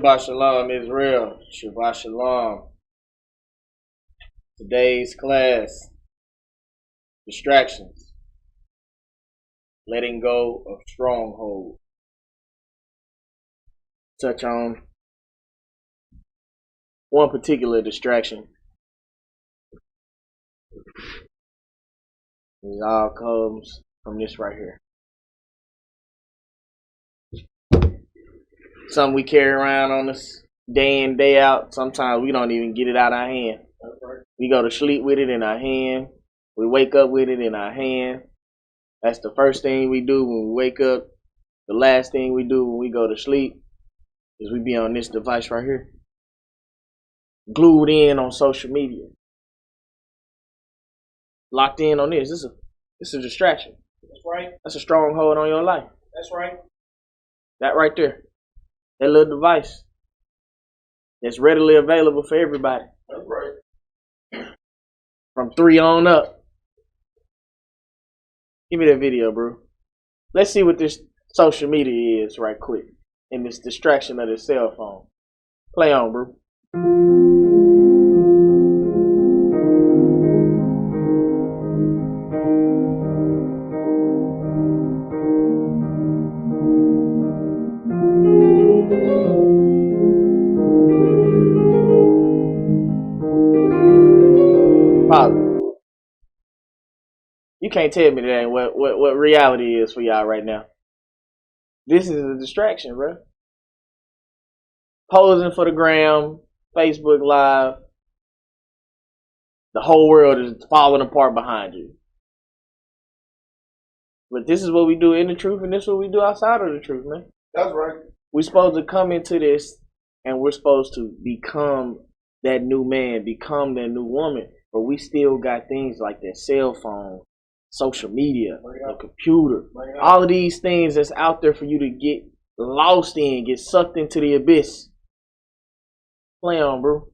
Shabbat Shalom, Israel. Shabbat Shalom. Today's class, distractions. Letting go of strongholds. Touch on one particular distraction. It all comes from this right here. Something we carry around on us day in, day out. Sometimes we don't even get it out of our hand. We go to sleep with it in our hand. We wake up with it in our hand. That's the first thing we do when we wake up. The last thing we do when we go to sleep is we be on this device right here. Glued in on social media. Locked in on this. This is a distraction. That's right. That's a stronghold on your life. That's right. That right there. That little device. That's readily available for everybody. That's right. From 3 on up. Give me that video, bro. Let's see what this social media is right quick. And this distraction of the cell phone. Play on, bro. You can't tell me that ain't what reality is for y'all right now. This is a distraction, bro. Posing for the gram, Facebook Live. The whole world is falling apart behind you. But this is what we do in the truth, and this is what we do outside of the truth, man. That's right. We're supposed to come into this, and we're supposed to become that new man, become that new woman. But we still got things like that cell phone, social media, the computer, all of these things that's out there for you to get lost in, get sucked into the abyss. Play on, bro.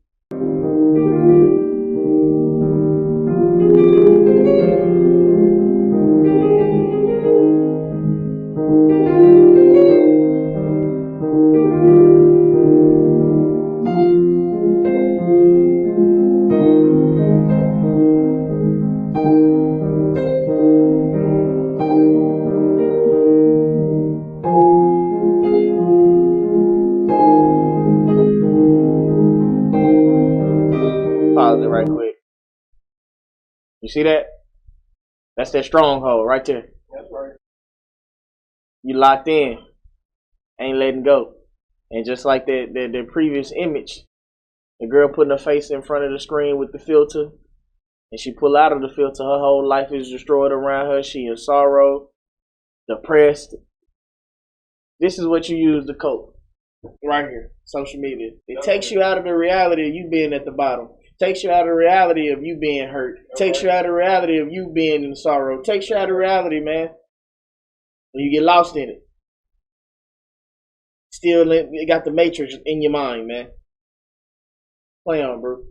Pause it right quick. You see that? That's that stronghold right there. That's right. You locked in. Ain't letting go. And just like that previous image, the girl putting her face in front of the screen with the filter, and she pull out of the filter, her whole life is destroyed around her. She in sorrow, depressed. This is what you use to cope. Right here, social media. It takes you out of the reality of you being at the bottom. Takes you out of the reality of you being hurt. Takes you out of the reality of you being in sorrow. Takes you out of reality, man. And you get lost in it. Still, you got the matrix in your mind, man. Play on, bro.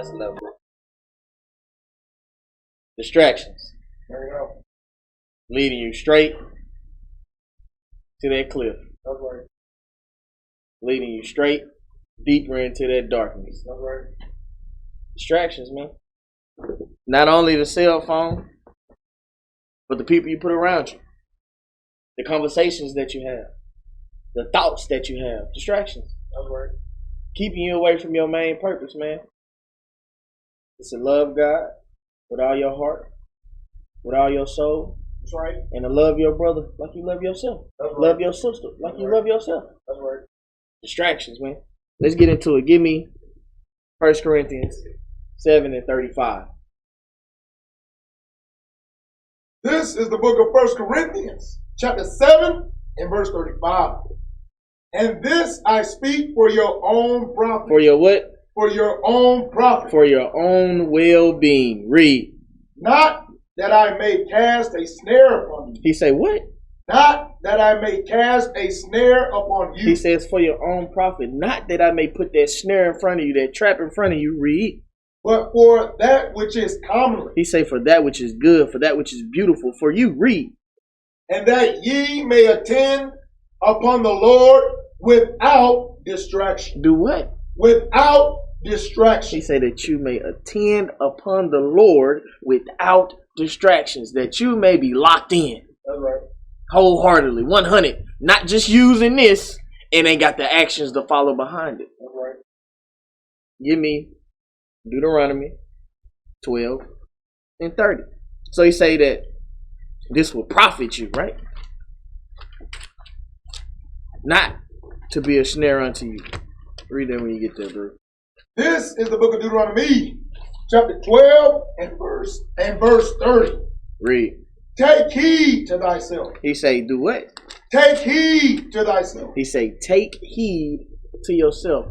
That's a level. Distractions. There you go. Leading you straight to that cliff. That's right. Leading you straight deeper into that darkness. That's right. Distractions, man. Not only the cell phone, but the people you put around you. The conversations that you have. The thoughts that you have. Distractions. That's right. Keeping you away from your main purpose, man. It's to love God with all your heart, with all your soul. That's right. And to love your brother like you love yourself. That's right. Love your sister like you love yourself. That's right. Distractions, man. Let's get into it. Give me 1 Corinthians 7:35. This is the book of 1 Corinthians, chapter 7 and verse 35. And this I speak for your own profit. For your what? For your own profit. For your own well-being. Read. Not that I may cast a snare upon you. He say what? Not that I may cast a snare upon you. He says for your own profit. Not that I may put that snare in front of you, that trap in front of you. Read. But for that which is commonly. He say for that which is good, for that which is beautiful. For you. Read. And that ye may attend upon the Lord without distraction. Do what? Without distraction. He say that you may attend upon the Lord without distractions. That you may be locked in. That's right. Wholeheartedly. 100. Not just using this and ain't got the actions to follow behind it. That's right. Give me Deuteronomy 12 and 30. So he say that this will profit you, right? Not to be a snare unto you. Read that when you get there, bro. This is the book of Deuteronomy, chapter 12 and verse 30. Read. Take heed to thyself. He say, do what? Take heed to thyself. He say, take heed to yourself.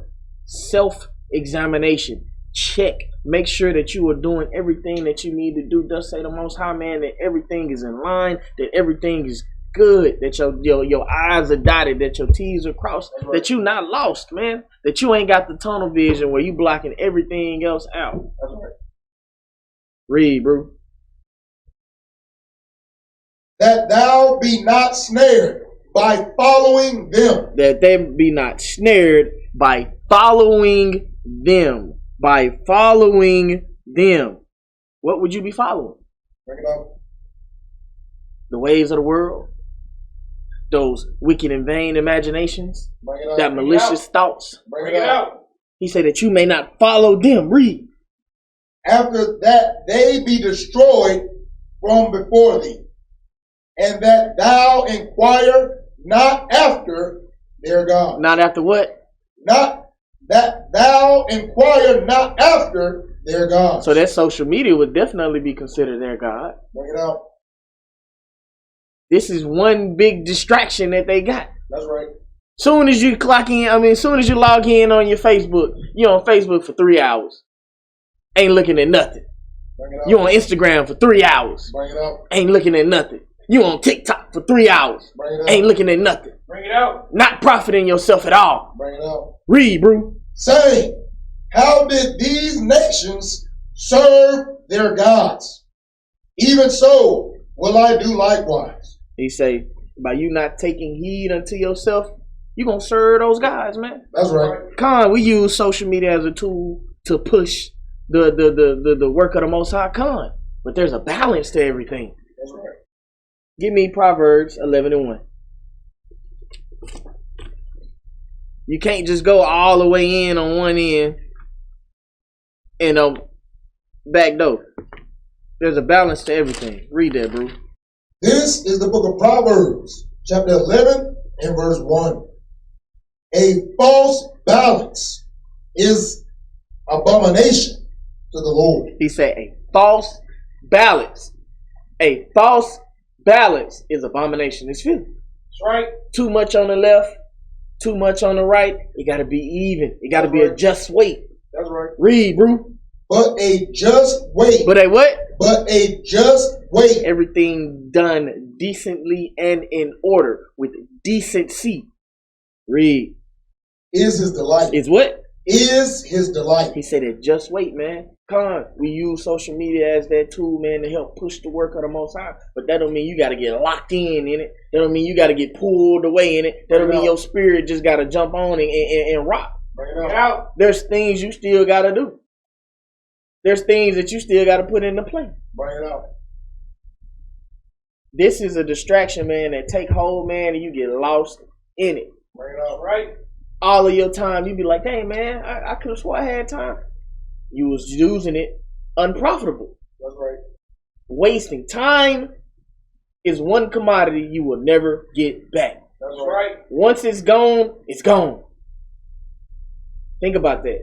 Self-examination. Check. Make sure that you are doing everything that you need to do. Thus say the Most High, man, that everything is in line, that everything is good, that your I's are dotted, that your T's are crossed, right. That you not lost, man. That you ain't got the tunnel vision where you blocking everything else out. That's right. Read, bro. That thou be not snared by following them. That they be not snared by following them. By following them. What would you be following? Bring it out. The ways of the world. Those wicked and vain imaginations. Bring it out. That malicious thoughts. Bring it out. He said that you may not follow them. Read. After that they be destroyed from before thee. And that thou inquire not after their God. Not after what? Not that thou inquire not after their God. So that social media would definitely be considered their God. Bring it out. This is one big distraction that they got. That's right. Soon as you soon as you log in on your Facebook, you're on Facebook for 3 hours. Ain't looking at nothing. Bring it out. You on Instagram for 3 hours. Bring it out. Ain't looking at nothing. You on TikTok for 3 hours. Bring it out. Ain't looking at nothing. Bring it out. Not profiting yourself at all. Bring it out. Read, bro. Saying, how did these nations serve their gods? Even so will I do likewise. He say, by you not taking heed unto yourself, you gonna serve those guys, man. That's right. Con, we use social media as a tool to push the work of the Most High. Con, but there's a balance to everything. That's right. Give me Proverbs 11 and 1. You can't just go all the way in on one end and back door. There's a balance to everything. Read that, bro. This is the book of Proverbs, chapter 11 and verse 1. A false balance is abomination to the Lord. He said a false balance. A false balance is abomination. It's filthy. That's right. Too much on the left, too much on the right. It got to be even. It got to be a just weight. That's right. Read, bro. But a just weight. But a what? But a just weight. Everything done decently and in order with decency. Read. Is his delight. Is what? is his delight. He said that just wait, man. We use social media as that tool, man, to help push the work of the Most High. But that don't mean you got to get locked in it. That don't mean you got to get pulled away in it. That don't mean your spirit just got to jump on and rock. Bring it out. There's things you still got to do. There's things that you still got to put into play. Bring it out. This is a distraction, man, that take hold, man, and you get lost in it. Bring it out, right? All of your time, you be like, hey, man, I could have swore I had time. You was using it unprofitable. That's right. Wasting time is one commodity you will never get back. That's right. Once it's gone, it's gone. Think about that.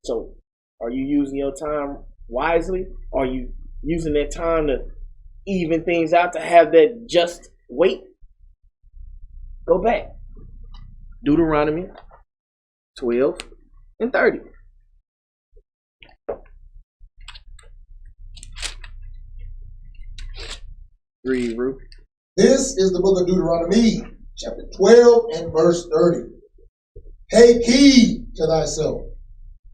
So, are you using your time wisely? Are you using that time to even things out, to have that just wait? Go back. Deuteronomy 12 and 30. Read, Ruth. This is the book of Deuteronomy, chapter 12 and verse 30. Take heed to thyself,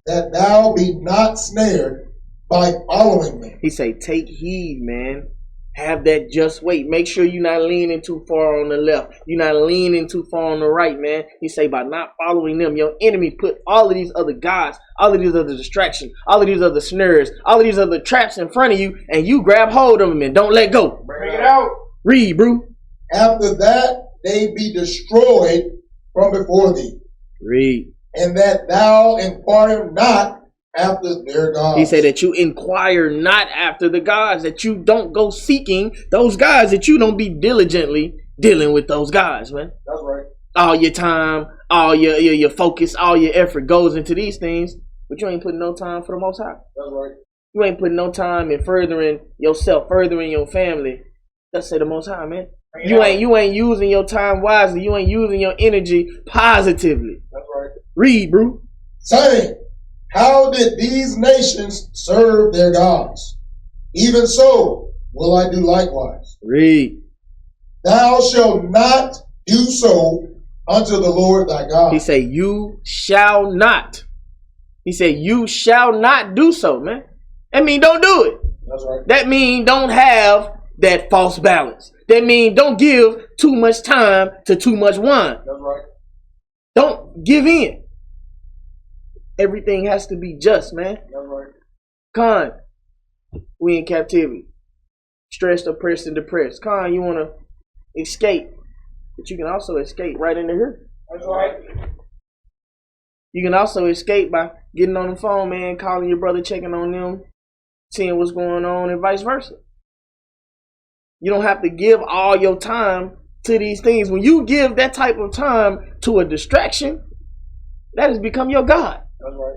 that thou be not snared by following them. He say, take heed, man. Have that just wait. Make sure you're not leaning too far on the left. You're not leaning too far on the right, man. He say, by not following them, your enemy put all of these other gods, all of these other distractions, all of these other snares, all of these other traps in front of you, and you grab hold of them and don't let go. Bring it out. Read, bro. After that, they be destroyed from before thee. Read. And that thou inquire not after their gods. He said that you inquire not after the gods, that you don't go seeking those gods, that you don't be diligently dealing with those gods, man. That's right. All your time, all your focus, all your effort goes into these things, but you ain't putting no time for the Most High. That's right. You ain't putting no time in furthering yourself, furthering your family. Let's say the Most High, man. You ain't using your time wisely. You ain't using your energy positively. That's right. Read, bro. Saying, how did these nations serve their gods? Even so will I do likewise. Read. Thou shalt not do so unto the Lord thy God. He said, you shall not. He said, you shall not do so, man. That mean don't do it. That's right. That mean don't have that false balance. That mean don't give too much time to too much wine. That's right. Don't give in. Everything has to be just, man. That's right. We in captivity. Stressed, oppressed, and depressed. You want to escape. But you can also escape right into here. That's right. You can also escape by getting on the phone, man, calling your brother, checking on them, seeing what's going on, and vice versa. You don't have to give all your time to these things. When you give that type of time to a distraction, that has become your God. That's right.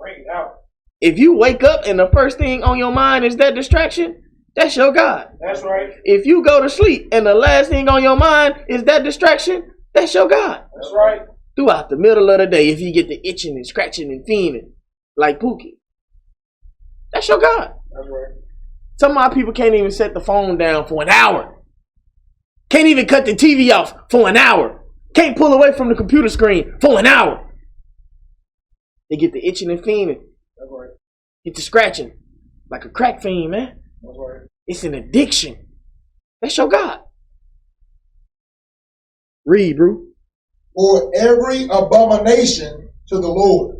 Bring it out. If you wake up and the first thing on your mind is that distraction, that's your God. That's right. If you go to sleep and the last thing on your mind is that distraction, that's your God. That's right. Throughout the middle of the day, if you get the itching and scratching and fiending like Pookie, that's your God. That's right. Some of my people can't even set the phone down for an hour. Can't even cut the TV off for an hour. Can't pull away from the computer screen for an hour. They get the itching and fiending. That's right. Get the scratching like a crack fiend, man. That's right. It's an addiction. That's your God. Read, bro. For every abomination to the Lord,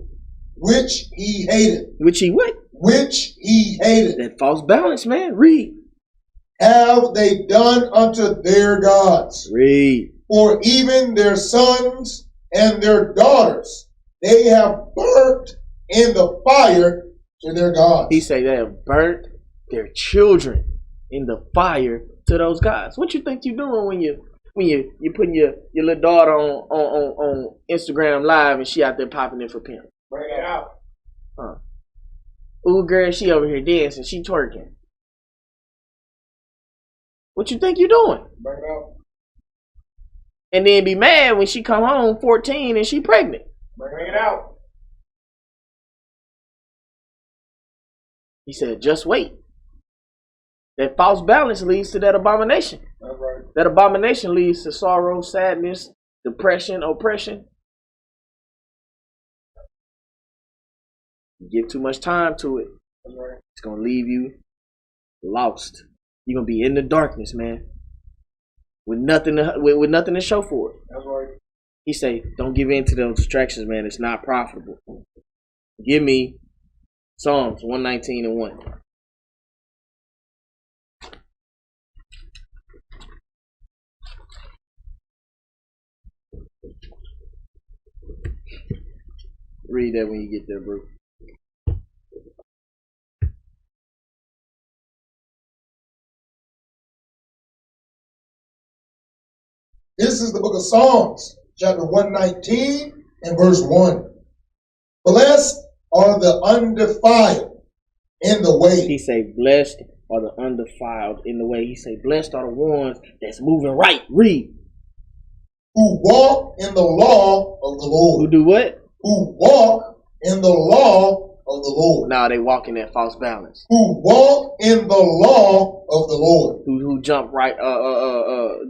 which he hated. Which he what? Which he hated. That false balance, man. Read. Have they done unto their gods. Read. For even their sons and their daughters they have burnt in the fire to their gods. He say they have burnt their children in the fire to those gods. What you think you doing when you putting your little daughter on Instagram Live and she out there popping it for pimp? Bring it out. Ooh, girl, she over here dancing, she twerking. What you think you doing? Bring it out. And then be mad when she come home 14 and she pregnant. Bring it out. He said, just wait. That false balance leads to that abomination. That's right. That abomination leads to sorrow, sadness, depression, oppression. You give too much time to it, it's gonna leave you lost. You're gonna be in the darkness, man, with nothing to show for it. That's right. He say, don't give in to those distractions, man. It's not profitable. Give me Psalms 119 and 1. Read that when you get there, bro. This is the book of Psalms, chapter 119 and verse 1. Blessed are the undefiled in the way. He say, blessed are the undefiled in the way. He say, blessed are the ones that's moving right. Read. Who walk in the law of the Lord. Who do what? Who walk in the law of the Lord. Now they walk in that false balance. Who walk in the law of the Lord. Who jump right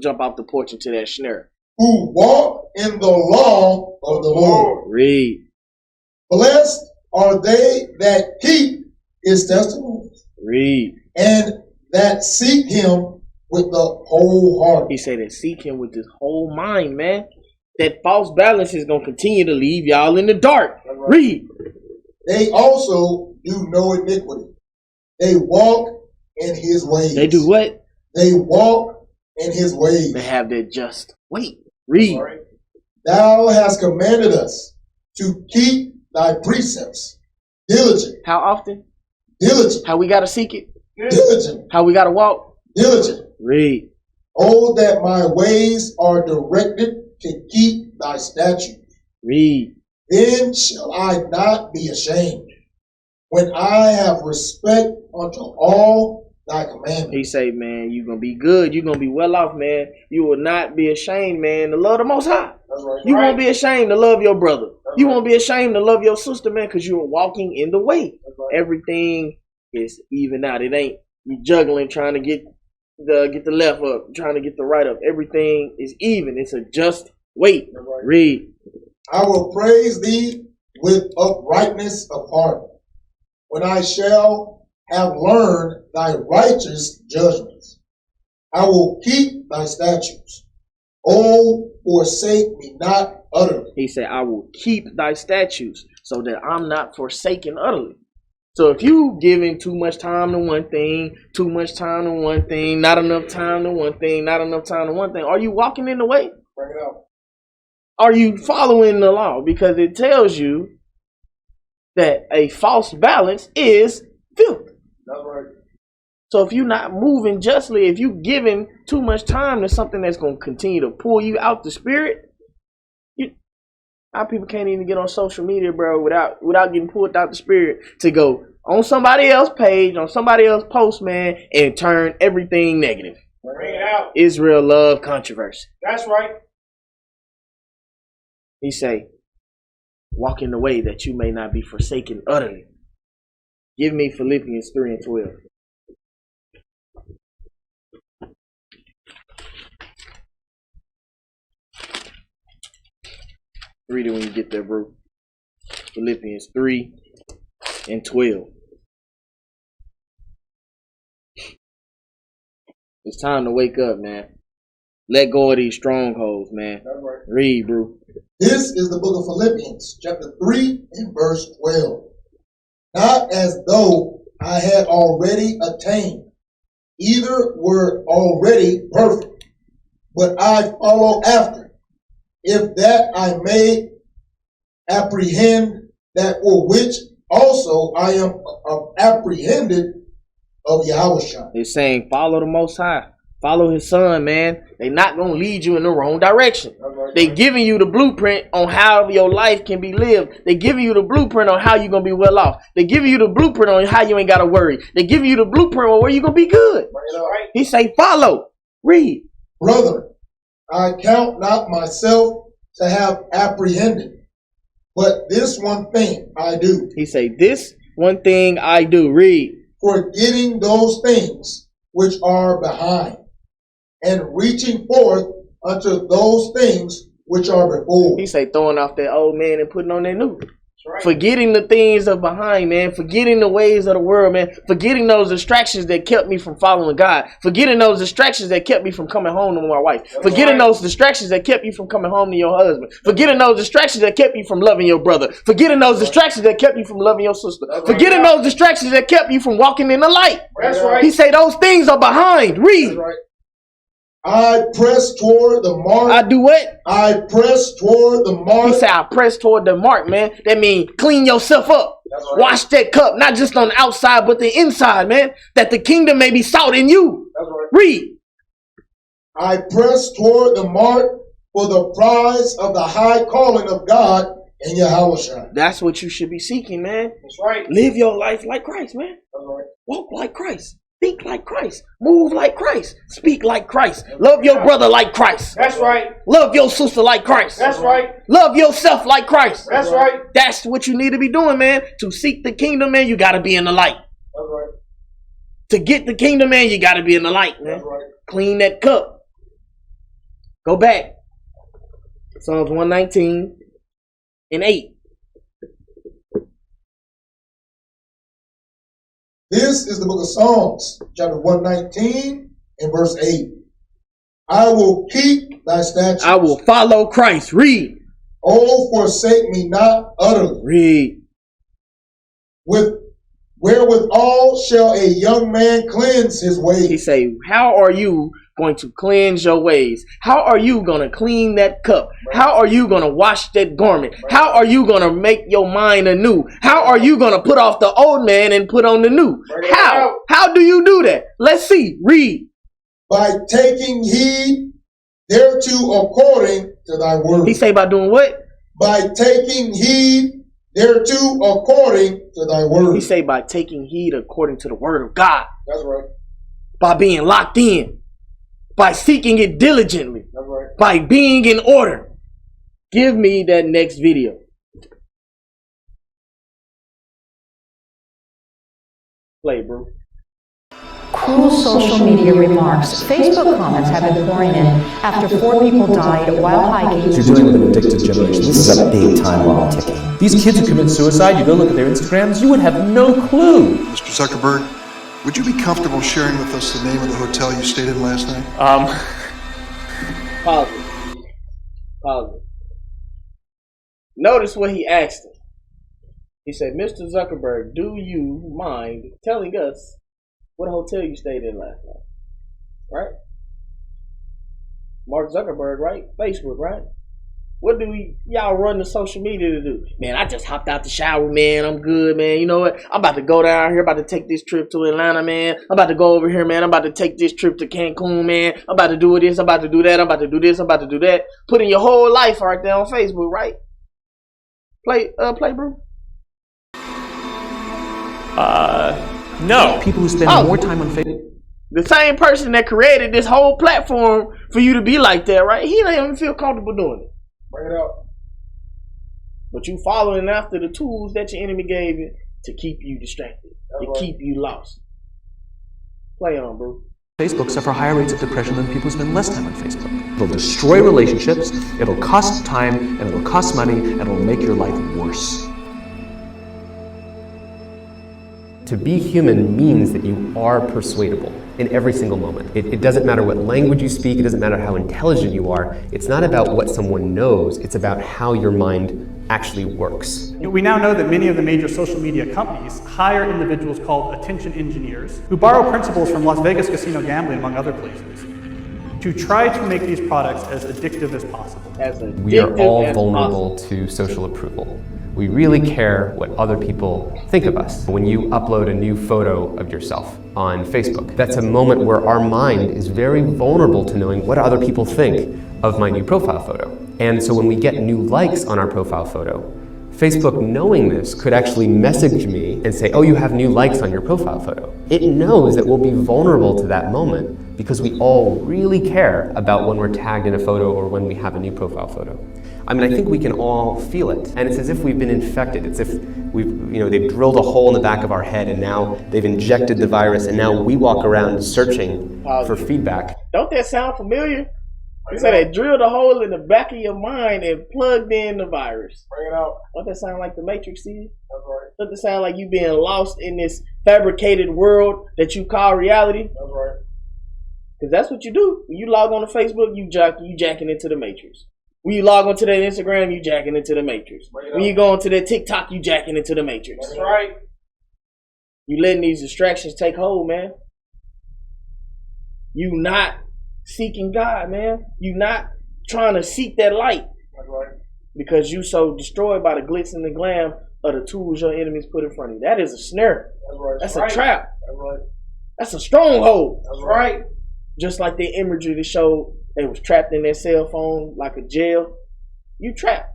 jump off the porch into that snare. Who walk in the law of the Lord. Read. Blessed are they that keep his testimonies. Read. And that seek him with the whole heart. He said that seek him with his whole mind, man. That false balance is going to continue to leave y'all in the dark. Right. Read. They also do no iniquity. They walk in his ways. They do what? They walk in his ways. They have their just weight. Read. Right. Thou hast commanded us to keep thy precepts diligent. How often? Diligent. How we got to seek it? Diligent. How we got to walk? Diligent. Read. Oh, that my ways are directed to keep thy statutes. Read. Then shall I not be ashamed when I have respect unto all thy commandments. He say, man, you're going to be good. You're going to be well off, man. You will not be ashamed, man, to love the Most High. That's right. You won't be ashamed to love your brother. You won't be ashamed to love your sister, man, because you are walking in the way. Right. Everything is even out. It ain't you juggling, trying to get the left up, trying to get the right up. Everything is even. It's a just weight. Right. Read. I will praise thee with uprightness of heart, when I shall have learned thy righteous judgments. I will keep thy statutes. Oh, forsake me not utterly. He said, I will keep thy statutes so that I'm not forsaken utterly. So if you giving too much time to one thing, too much time to one thing, not enough time to one thing, not enough time to one thing, are you walking in the way? Bring it out. Are you following the law? Because it tells you that a false balance is filth. That's right. So if you're not moving justly, if you're giving too much time to something that's going to continue to pull you out the spirit, our people can't even get on social media, bro, without getting pulled out the spirit to go on somebody else's page, on somebody else's post, man, and turn everything negative. Bring it out. Israel love controversy. That's right. He say, walk in the way that you may not be forsaken utterly. Give me Philippians 3 and 12. Read it when you get there, bro. Philippians 3 and 12. It's time to wake up, man. Let go of these strongholds, man. Right. Read, bro. This is the book of Philippians, chapter 3 and verse 12. Not as though I had already attained, either were already perfect, but I follow after, if that I may apprehend that for which also I am apprehended of Yahawashi. It's saying follow the Most High. Follow his son, man. They're not going to lead you in the wrong direction. They're giving you the blueprint on how your life can be lived. They're giving you the blueprint on how you're going to be well off. They're giving you the blueprint on how you ain't got to worry. They're giving you the blueprint on where you're going to be good. He say follow. Read. Brother, I count not myself to have apprehended, but this one thing I do. He say, this one thing I do. Read. Forgetting those things which are behind, and reaching forth unto those things which are before. He say throwing off that old man and putting on that new. Right. Forgetting the things of behind, man. Forgetting the ways of the world, man. Forgetting those distractions that kept me from following God. Forgetting those distractions that kept me from coming home to my wife. That's forgetting those distractions that kept you from coming home to your husband. Forgetting those distractions that kept you from loving your brother. Forgetting those distractions that kept you from loving your sister. Forgetting those distractions that kept you from walking in the light. That's right. He say those things are behind. Read. That's right. I press toward the mark. I do what? I press toward the mark. He said, I press toward the mark, man. That means clean yourself up. Right. Wash that cup, not just on the outside, but the inside, man. That the kingdom may be sought in you. That's right. Read. I press toward the mark for the prize of the high calling of God in Yahawashi. That's what you should be seeking, man. That's right. Live your life like Christ, man. That's right. Walk like Christ. Think like Christ. Move like Christ. Speak like Christ. Love your brother like Christ. That's right. Love your sister like Christ. That's right. Love yourself like Christ. That's right. That's what you need to be doing, man. To seek the kingdom, man, you got to be in the light. That's right. To get the kingdom, man, you got to be in the light, man. That's right. Clean that cup. Go back. Psalms 119 and 8. This is the book of Psalms, chapter 119 and verse 8. I will keep thy statutes. I will follow Christ. Read. Oh, forsake me not utterly. Read. Wherewithal shall a young man cleanse his ways? He say, how are you going to cleanse your ways? How are you going to clean that cup? Right. How are you going to wash that garment? Right. How are you going to make your mind anew? How are you going to put off the old man and put on the new? Right. How? How do you do that? Let's see. Read. By taking heed thereto according to thy word. He say by doing what? By taking heed thereto according to thy word. He say by taking heed according to the word of God. That's right. By being locked in. By seeking it diligently. That's right. By being in order. Give me that next video. Play, bro. Cruel social media remarks. Facebook comments have been pouring in after 4 people died while hiking. You're dealing with an addicted generation. This is a big time bomb ticking. These kids who commit suicide, you go look at their Instagrams, you would have no clue. Mr. Zuckerberg, would you be comfortable sharing with us the name of the hotel you stayed in last night? Pause it. Pause it. Notice what he asked him. He said, Mr. Zuckerberg, do you mind telling us what hotel you stayed in last night? Right? Mark Zuckerberg, right? Facebook, right? What do y'all run the social media to do? Man, I just hopped out the shower, man. I'm good, man. You know what? I'm about to go down here, about to take this trip to Atlanta, man. I'm about to go over here, man. I'm about to take this trip to Cancun, man. I'm about to do this, I'm about to do that, I'm about to do this, I'm about to do that. Putting your whole life right there on Facebook, right? Play, bro. No. People who spend more time on Facebook. The same person that created this whole platform for you to be like that, right? He don't even feel comfortable doing it. Bring it up. But you following after the tools that your enemy gave you to keep you distracted, keep you lost. Play on, bro. Facebook suffer higher rates of depression than people who spend less time on Facebook. It'll destroy relationships, it'll cost time, and it'll cost money, and it'll make your life worse. To be human means that you are persuadable in every single moment. It doesn't matter what language you speak, it doesn't matter how intelligent you are. It's not about what someone knows, it's about how your mind actually works. We now know that many of the major social media companies hire individuals called attention engineers who borrow principles from Las Vegas casino gambling, among other places, to try to make these products as addictive as possible. We are all vulnerable to social approval. We really care what other people think of us. When you upload a new photo of yourself on Facebook, that's a moment where our mind is very vulnerable to knowing what other people think of my new profile photo. And so when we get new likes on our profile photo, Facebook, knowing this, could actually message me and say, oh, you have new likes on your profile photo. It knows that we'll be vulnerable to that moment because we all really care about when we're tagged in a photo or when we have a new profile photo. I mean, I think we can all feel it. And it's as if we've been infected. It's as if they've drilled a hole in the back of our head and now they've injected the virus and now we walk around searching for feedback. Don't that sound familiar? They said they drilled a hole in the back of your mind and plugged in the virus. Bring it out. Don't that sound like the Matrix to you? That's right. Doesn't it sound like you being lost in this fabricated world that you call reality? That's right. Because that's what you do. When you log on to Facebook, you jacking into the Matrix. When you log on to that Instagram, you jacking into the Matrix. When you go onto that TikTok, you jacking into the Matrix. That's right. You letting these distractions take hold, man. You not seeking God, man. You not trying to seek that light. That's right. Because you so destroyed by the glitz and the glam of the tools your enemies put in front of you. That is a snare. That's right. That's a trap. That's right. That's a stronghold. That's right. Just like the imagery that showed they was trapped in their cell phone like a jail. You trapped.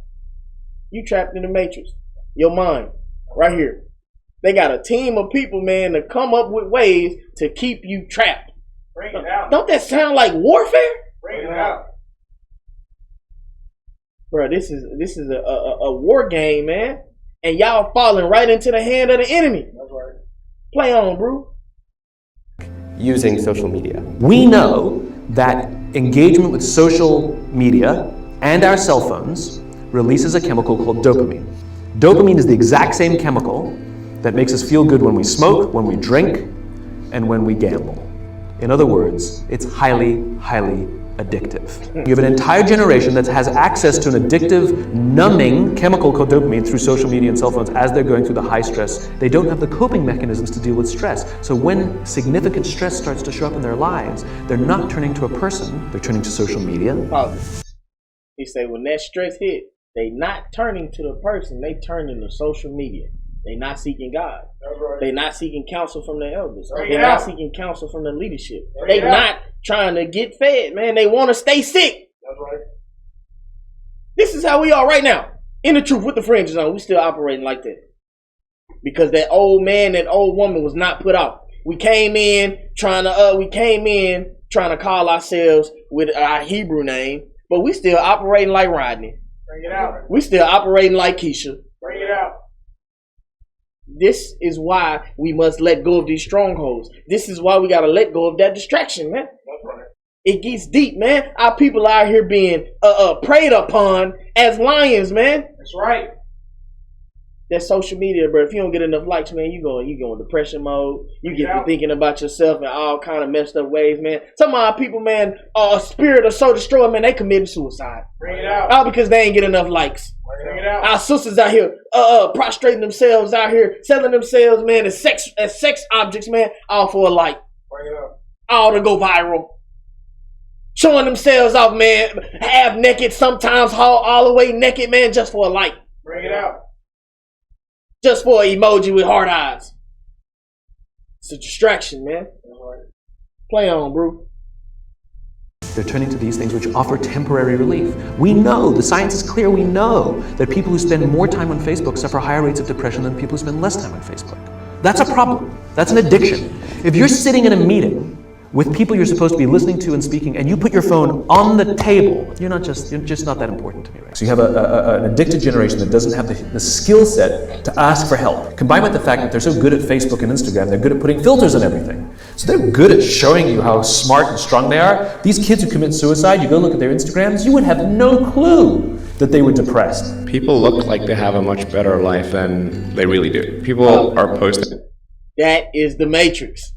You trapped in the Matrix. Your mind. Right here. They got a team of people, man, to come up with ways to keep you trapped. Bring it out. Don't that sound like warfare? Bring it out. Bro, this is a war game, man. And y'all falling right into the hand of the enemy. That's right. Play on, bro. Using social media. We know that engagement with social media and our cell phones releases a chemical called dopamine. Dopamine is the exact same chemical that makes us feel good when we smoke, when we drink, and when we gamble. In other words, it's highly, highly addictive. You have an entire generation that has access to an addictive, numbing chemical called dopamine through social media and cell phones as they're going through the high stress. They don't have the coping mechanisms to deal with stress. So when significant stress starts to show up in their lives, they're not turning to a person, they're turning to social media. He say when that stress hit, they not turning to the person, they turning to social media. They not seeking God. That's right. They not seeking counsel from the elders. Bring They it not out. seeking counsel from the leadership. Bring They it out. not trying to get fed, man. They want to stay sick. That's right. This is how we are right now. In the truth, with the fringes on, we still operating like that. Because that old man, that old woman was not put out. We came in trying to call ourselves with our Hebrew name, but we still operating like Rodney. Bring it out. We still operating like Keisha. Bring it out. This is why we must let go of these strongholds. This is why we got to let go of that distraction, man. That's right. It gets deep, man. Our people out here being preyed upon as lions, man. That's right. That social media, bro. If you don't get enough likes, man, you go in depression mode. You get to thinking about yourself in all kind of messed up ways, man. Some of our people, man, spirit are so destroyed, man, they committed suicide. Bring it out. All because they ain't get enough likes. Bring it out. Our sisters out here, prostrating themselves out here, selling themselves, man, as sex objects, man, all for a like. Bring it out. All to go viral. Showing themselves off, man, half naked, sometimes all the way naked, man, just for a like. Bring it out. Just for an emoji with hard eyes. It's a distraction, man. Play on, bro. They're turning to these things which offer temporary relief. We know, the science is clear, we know that people who spend more time on Facebook suffer higher rates of depression than people who spend less time on Facebook. That's a problem. That's an addiction. If you're sitting in a meeting with people you're supposed to be listening to and speaking, and you put your phone on the table, you're just not that important to me, right? So you have an addicted generation that doesn't have the skill set to ask for help. Combined with the fact that they're so good at Facebook and Instagram, they're good at putting filters on everything. So they're good at showing you how smart and strong they are. These kids who commit suicide, you go look at their Instagrams, you would have no clue that they were depressed. People look like they have a much better life than they really do. People are posting. That is the Matrix.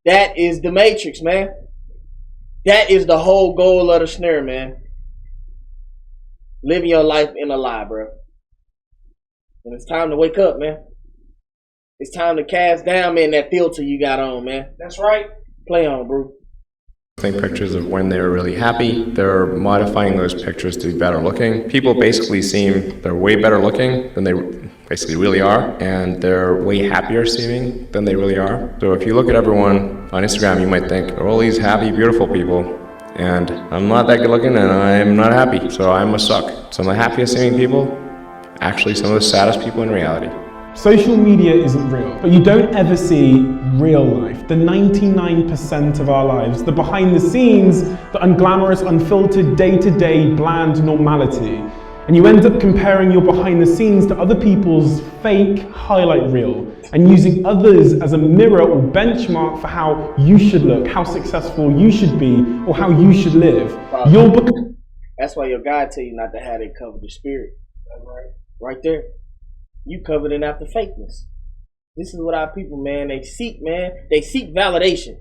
That is the Matrix, man. That is the whole goal of the snare, man. Living your life in a lie, bro. And it's time to wake up, man. It's time to cast down, man, that filter you got on, man. That's right. Play on, bro. Take pictures of when they were really happy. They're modifying those pictures to be better looking. People basically seem they're way better looking than they basically really are, and they're way happier seeming than they really are. So if you look at everyone on Instagram, you might think, all these happy, beautiful people, and I'm not that good looking and I'm not happy, so I must suck. Some of the happiest seeming people, actually some of the saddest people in reality. Social media isn't real, but you don't ever see real life, the 99% of our lives, the behind the scenes, the unglamorous, unfiltered, day-to-day, bland normality. And you end up comparing your behind the scenes to other people's fake highlight reel and using others as a mirror or benchmark for how you should look, how successful you should be, or how you should live. That's why your God tell you not to have that covered the spirit. Right there. You covered it after fakeness. This is what our people, man, they seek validation.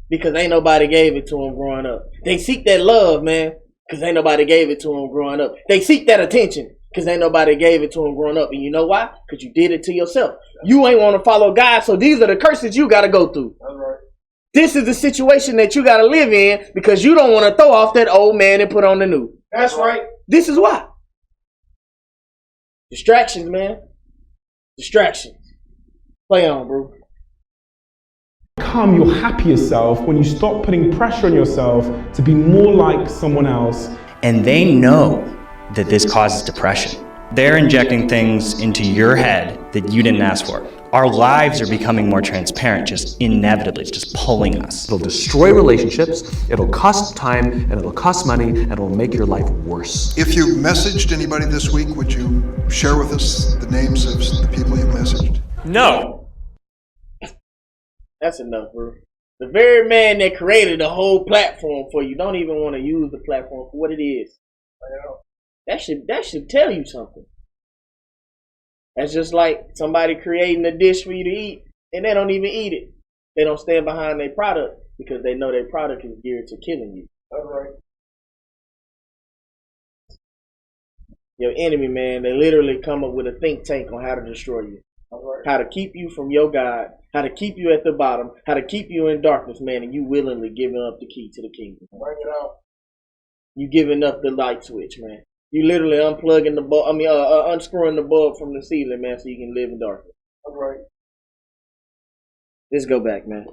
Because ain't nobody gave it to them growing up. They seek that love, man, because ain't nobody gave it to them growing up. They seek that attention because ain't nobody gave it to them growing up. And you know why? Because you did it to yourself. You ain't want to follow God, so these are the curses you got to go through. This is the situation that you got to live in because you don't want to throw off that old man and put on the new. That's right. This is why. Distractions, man. Distractions. Play on, bro. Become your happier self when you stop putting pressure on yourself to be more like someone else. And they know that this causes depression. They're injecting things into your head that you didn't ask for. Our lives are becoming more transparent, just inevitably. It's just pulling us. It'll destroy relationships, it'll cost time, and it'll cost money, and it'll make your life worse. If you messaged anybody this week, would you share with us the names of the people you messaged? No. That's enough, bro. The very man that created the whole platform for you don't even want to use the platform for what it is. That should tell you something. That's just like somebody creating a dish for you to eat and they don't even eat it. They don't stand behind their product because they know their product is geared to killing you. That's right. Your enemy, man, they literally come up with a think tank on how to destroy you. Right. How to keep you from your God, how to keep you at the bottom, how to keep you in darkness, man, and you willingly giving up the key to the kingdom. Bring it out. You giving up the light switch, man. You literally unplugging the bulb, unscrewing the bulb from the ceiling, man, so you can live in darkness. All right. Let's go back, man.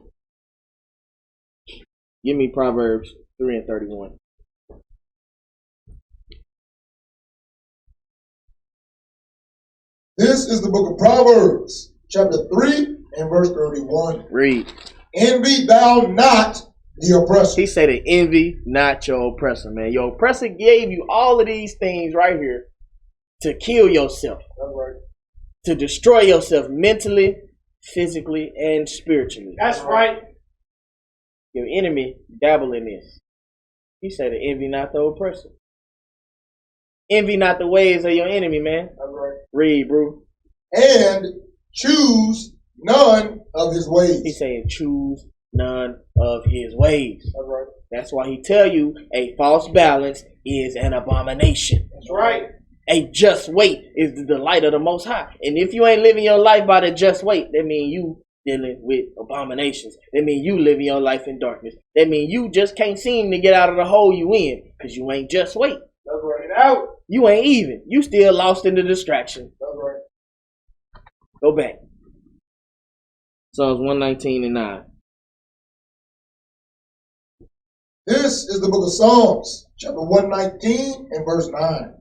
Give me Proverbs 3 and 31. This is the book of Proverbs, chapter 3 and verse 31. Read. Envy thou not the oppressor. He said to envy not your oppressor, man. Your oppressor gave you all of these things right here to kill yourself. That's right. To destroy yourself mentally, physically, and spiritually. That's right. Your enemy dabble in this. He said to envy not the oppressor. Envy not the ways of your enemy, man. That's right. Read, bro. And choose none of his ways. He's saying choose none of his ways. That's right. That's why he tell you a false balance is an abomination. That's right. A just weight is the delight of the Most High. And if you ain't living your life by the just weight, that means you dealing with abominations. That means you living your life in darkness. That means you just can't seem to get out of the hole you in because you ain't just weight. That's right. Get out. You ain't even. You still lost in the distraction. That's right. Go back. Psalms 119 and 9. This is the book of Psalms, chapter 119 and verse 9.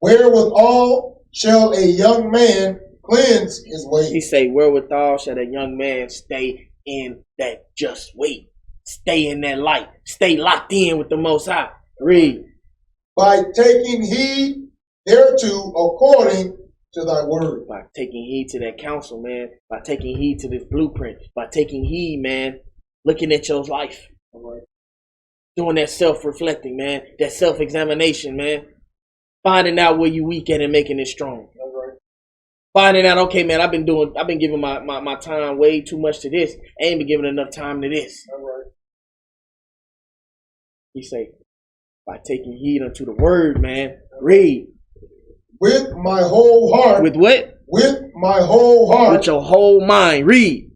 Wherewithal shall a young man cleanse his way? He say, wherewithal shall a young man stay in that just weight. Stay in that light. Stay locked in with the Most High. Read. By taking heed thereto according to thy word. By taking heed to that counsel, man. By taking heed to this blueprint. By taking heed, man. Looking at your life. All right. Doing that self-reflecting, man. That self-examination, man. Finding out where you weak at and making it strong. All right. Finding out, okay, man, I've been giving my time way too much to this. I ain't been giving enough time to this. All right. He say, by taking heed unto the word, man. Read. With my whole heart. With what? With my whole heart. With your whole mind. Read.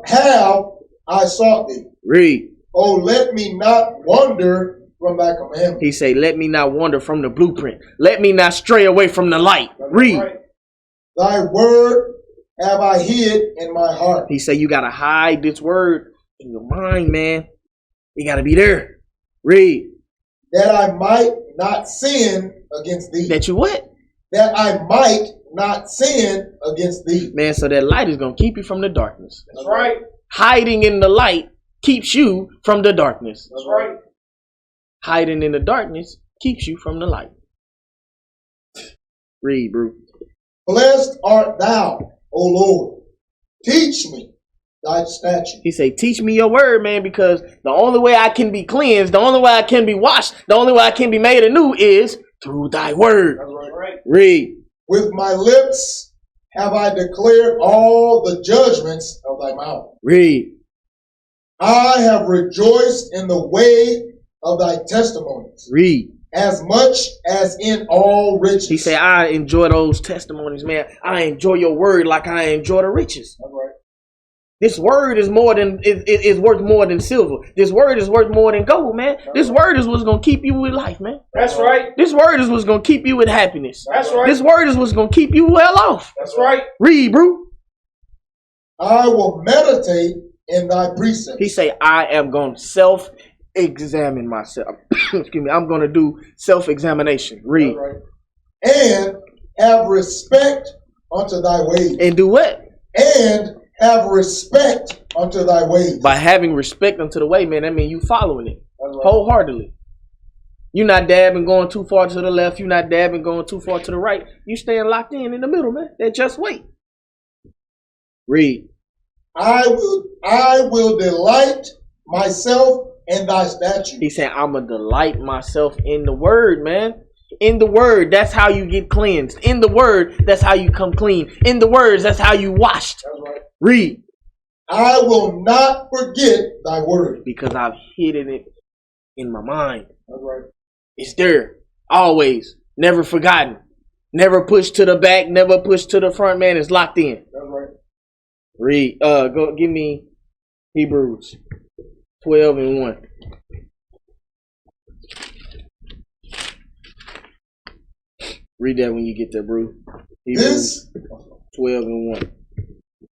Have I sought thee. Read. Oh, let me not wander from thy commandments. He say, let me not wander from the blueprint. Let me not stray away from the light. Read. Right. Thy word have I hid in my heart. He say, you got to hide this word in your mind, man. You got to be there. Read. That I might not sin against thee. That you what? That I might not sin against thee. Man, so that light is going to keep you from the darkness. That's right. Hiding in the light keeps you from the darkness. That's right. Hiding in the darkness keeps you from the light. Read, bro. Blessed art thou, O Lord. Teach me thy statutes. He say, teach me your word, man, because the only way I can be cleansed, the only way I can be washed, the only way I can be made anew is through thy word. That's right. Read. With my lips have I declared all the judgments of thy mouth. Read. I have rejoiced in the way of thy testimonies. Read. As much as in all riches. He said, I enjoy those testimonies, man. I enjoy your word like I enjoy the riches. That's right. This word is more than is worth more than silver. This word is worth more than gold, man. This word is what's gonna keep you with life, man. That's right. This word is what's gonna keep you with happiness. That's right. This word is what's gonna keep you well off. That's right. Read, bro. I will meditate in thy precepts. He say, I am gonna self-examine myself. Excuse me. I'm gonna do self-examination. Read. Right. And have respect unto thy ways. And do what? And have respect unto thy ways. By having respect unto the way, man, that means you following it Right. wholeheartedly. You're not dabbing going too far to the left. You're not dabbing going too far to the right. You staying locked in the middle, man. Then just wait. Read. I will delight myself in thy statutes. He said, I'm going to delight myself in the word, man. In the word, that's how you get cleansed. In the word, that's how you come clean. In the words, that's how you washed. That's right. Read. I will not forget thy word. Because I've hidden it in my mind. That's right. It's there. Always. Never forgotten. Never pushed to the back. Never pushed to the front, man. It's locked in. That's right. Read. Go give me Hebrews 12:1. Read that when you get there, bro. Hebrews 12:1.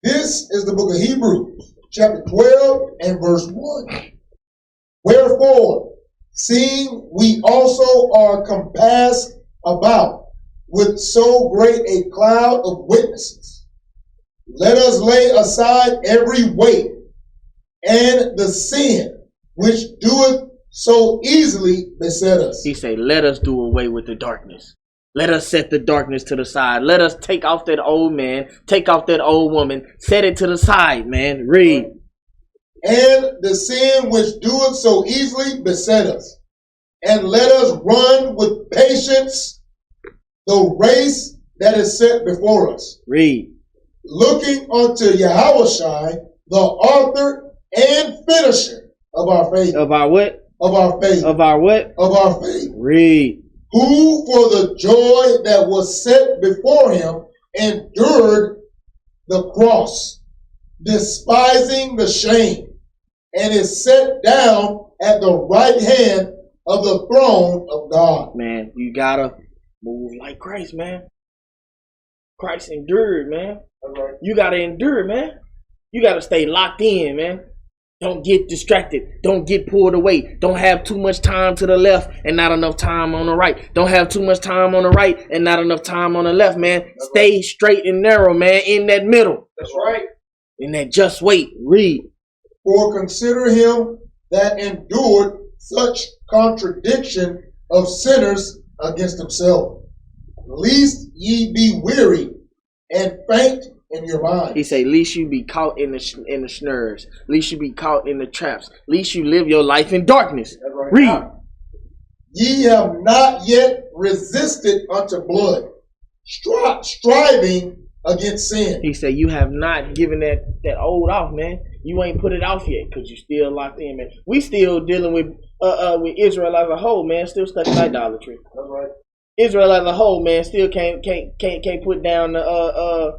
This is the book of Hebrews, chapter 12 and verse 1. Wherefore, seeing we also are compassed about with so great a cloud of witnesses, let us lay aside every weight and the sin which doeth so easily beset us. He say, let us do away with the darkness. Let us set the darkness to the side. Let us take off that old man, take off that old woman, set it to the side, man. Read. And the sin which doeth so easily beset us. And let us run with patience the race that is set before us. Read. Looking unto Yahawashi, the author and finisher of our faith. Of our what? Of our faith. Of our what? Of our faith. Read. Who for the joy that was set before him endured the cross, despising the shame, and is set down at the right hand of the throne of God. Man, you gotta move like Christ, man. Christ endured, man. Right. You gotta endure, man. You gotta stay locked in, man. Don't get distracted. Don't get pulled away. Don't have too much time to the left and not enough time on the right. Don't have too much time on the right and not enough time on the left, man. Stay straight and narrow, man, in that middle. That's right. In that just wait. Read. For consider him that endured such contradiction of sinners against himself, lest ye be weary and faint in your mind. He say, least you be caught in the snares. Least you be caught in the traps. Least you live your life in darkness. Right. Read. Ye have not yet resisted unto blood, striving against sin. He said, you have not given that old off, man. You ain't put it off yet because you still locked in, man. We still dealing with Israel as a whole, man. Still stuck in idolatry. That's right. Israel as a whole, man, still can't put down the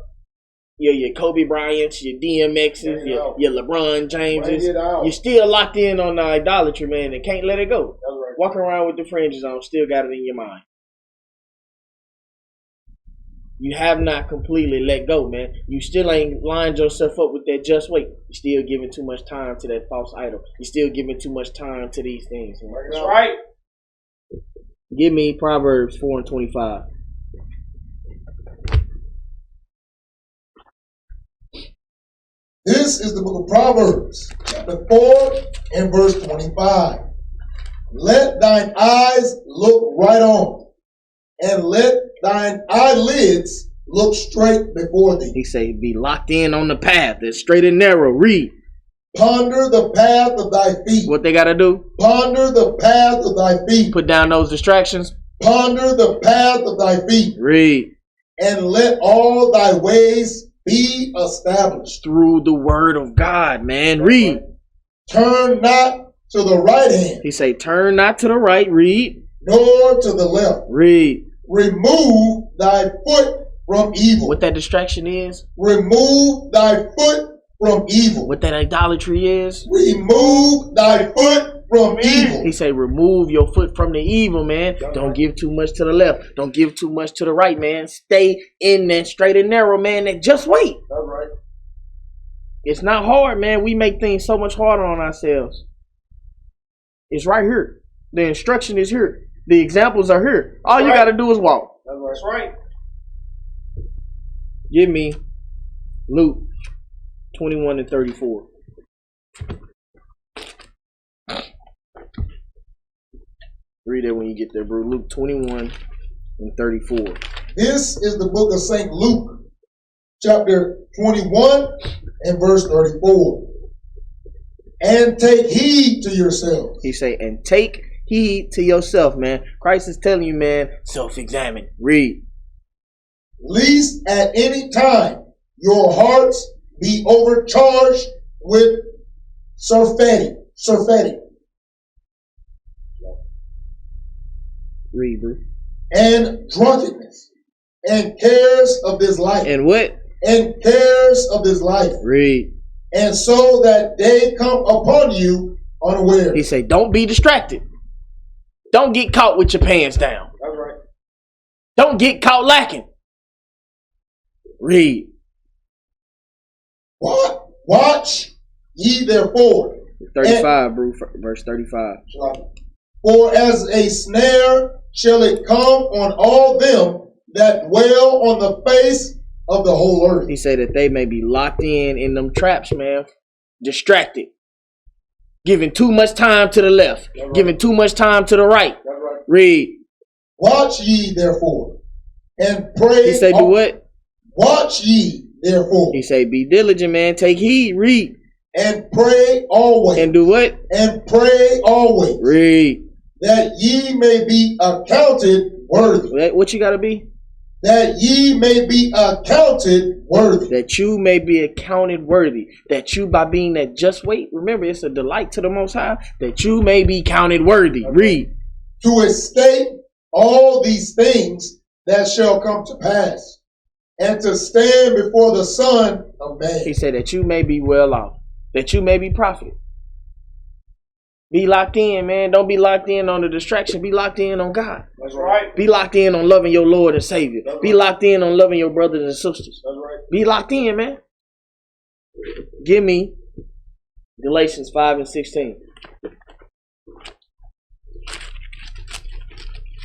your Kobe Bryants, your DMXs, your LeBron Jameses. You're still locked in on the idolatry, man, and can't let it go. That's right. Walking around with the fringes on, still got it in your mind. You have not completely let go, man. You still ain't lined yourself up with that just wait. You're still giving too much time to that false idol. You're still giving too much time to these things. Man. That's right. Give me Proverbs 4:25. This is the book of Proverbs, chapter 4 and verse 25. let thine eyes look right on, and let thine eyelids look straight before thee. He say, be locked in on the path that's straight and narrow. Read. Ponder the path of thy feet. What they got to do? Ponder the path of thy feet. Put down those distractions. Ponder the path of thy feet. Read. And let all thy ways be established. Through the word of God, man. Read. Turn not to the right hand. He say, turn not to the right. Read. Nor to the left. Read. Remove thy foot from evil. What that distraction is? Remove thy foot from evil. What that idolatry is? Remove thy foot from evil. He say, remove your foot from the evil, man. Don't give too much to the left. Don't give too much to the right, man. Stay in that straight and narrow, man. That just wait. That's right. It's not hard, man. We make things so much harder on ourselves. It's right here. The instruction is here. The examples are here. All you got to do is walk. That's right. Give me Luke 21 and 34. Read it when you get there, bro. Luke 21 and 34. This is the book of St. Luke, chapter 21 and verse 34. And take heed to yourselves. He say, and take heed to yourself, man. Christ is telling you, man, self-examine. Read. Lest at any time your hearts be overcharged with surfeiting. Read, bro. And drunkenness. And cares of this life. And what? And cares of this life. Read. And so that they come upon you unaware. He say, don't be distracted. Don't get caught with your pants down. That's right. Don't get caught lacking. Read. What? Watch ye therefore. 35, bro. Verse 35. For as a snare shall it come on all them that dwell on the face of the whole earth. He said that they may be locked in them traps, man. Distracted. Giving too much time to the left. Right. Giving too much time to the right. Right. Read. Watch ye therefore and pray. He say do what? Watch ye therefore. He say be diligent, man. Take heed. Read. And pray always. And do what? And pray always. Read. That ye may be accounted worthy. What you got to be? That ye may be accounted worthy. That you may be accounted worthy. That you, by being that just wait, remember it's a delight to the Most High. That you may be counted worthy. Okay. Read. To escape all these things that shall come to pass, and to stand before the Son of Man. He said that you may be well off. That you may be profited. Be locked in, man. Don't be locked in on the distraction. Be locked in on God. That's right. Be locked in on loving your Lord and Savior. That's be right. Locked in on loving your brothers and sisters. That's right. Be locked in, man. Give me Galatians 5 and 16.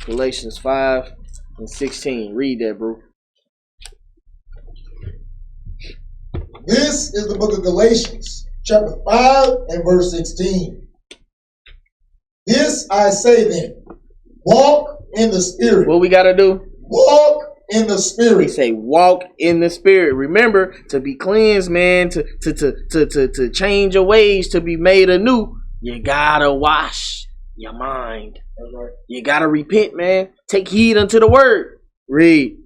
Galatians 5 and 16. Read that, bro. This is the book of Galatians, chapter 5 and verse 16. This I say then, walk in the Spirit. What we got to do? Walk in the Spirit. He say, walk in the Spirit. Remember, to be cleansed, man, to change your ways, to be made anew, you got to wash your mind. That's right. You got to repent, man. Take heed unto the word. Read.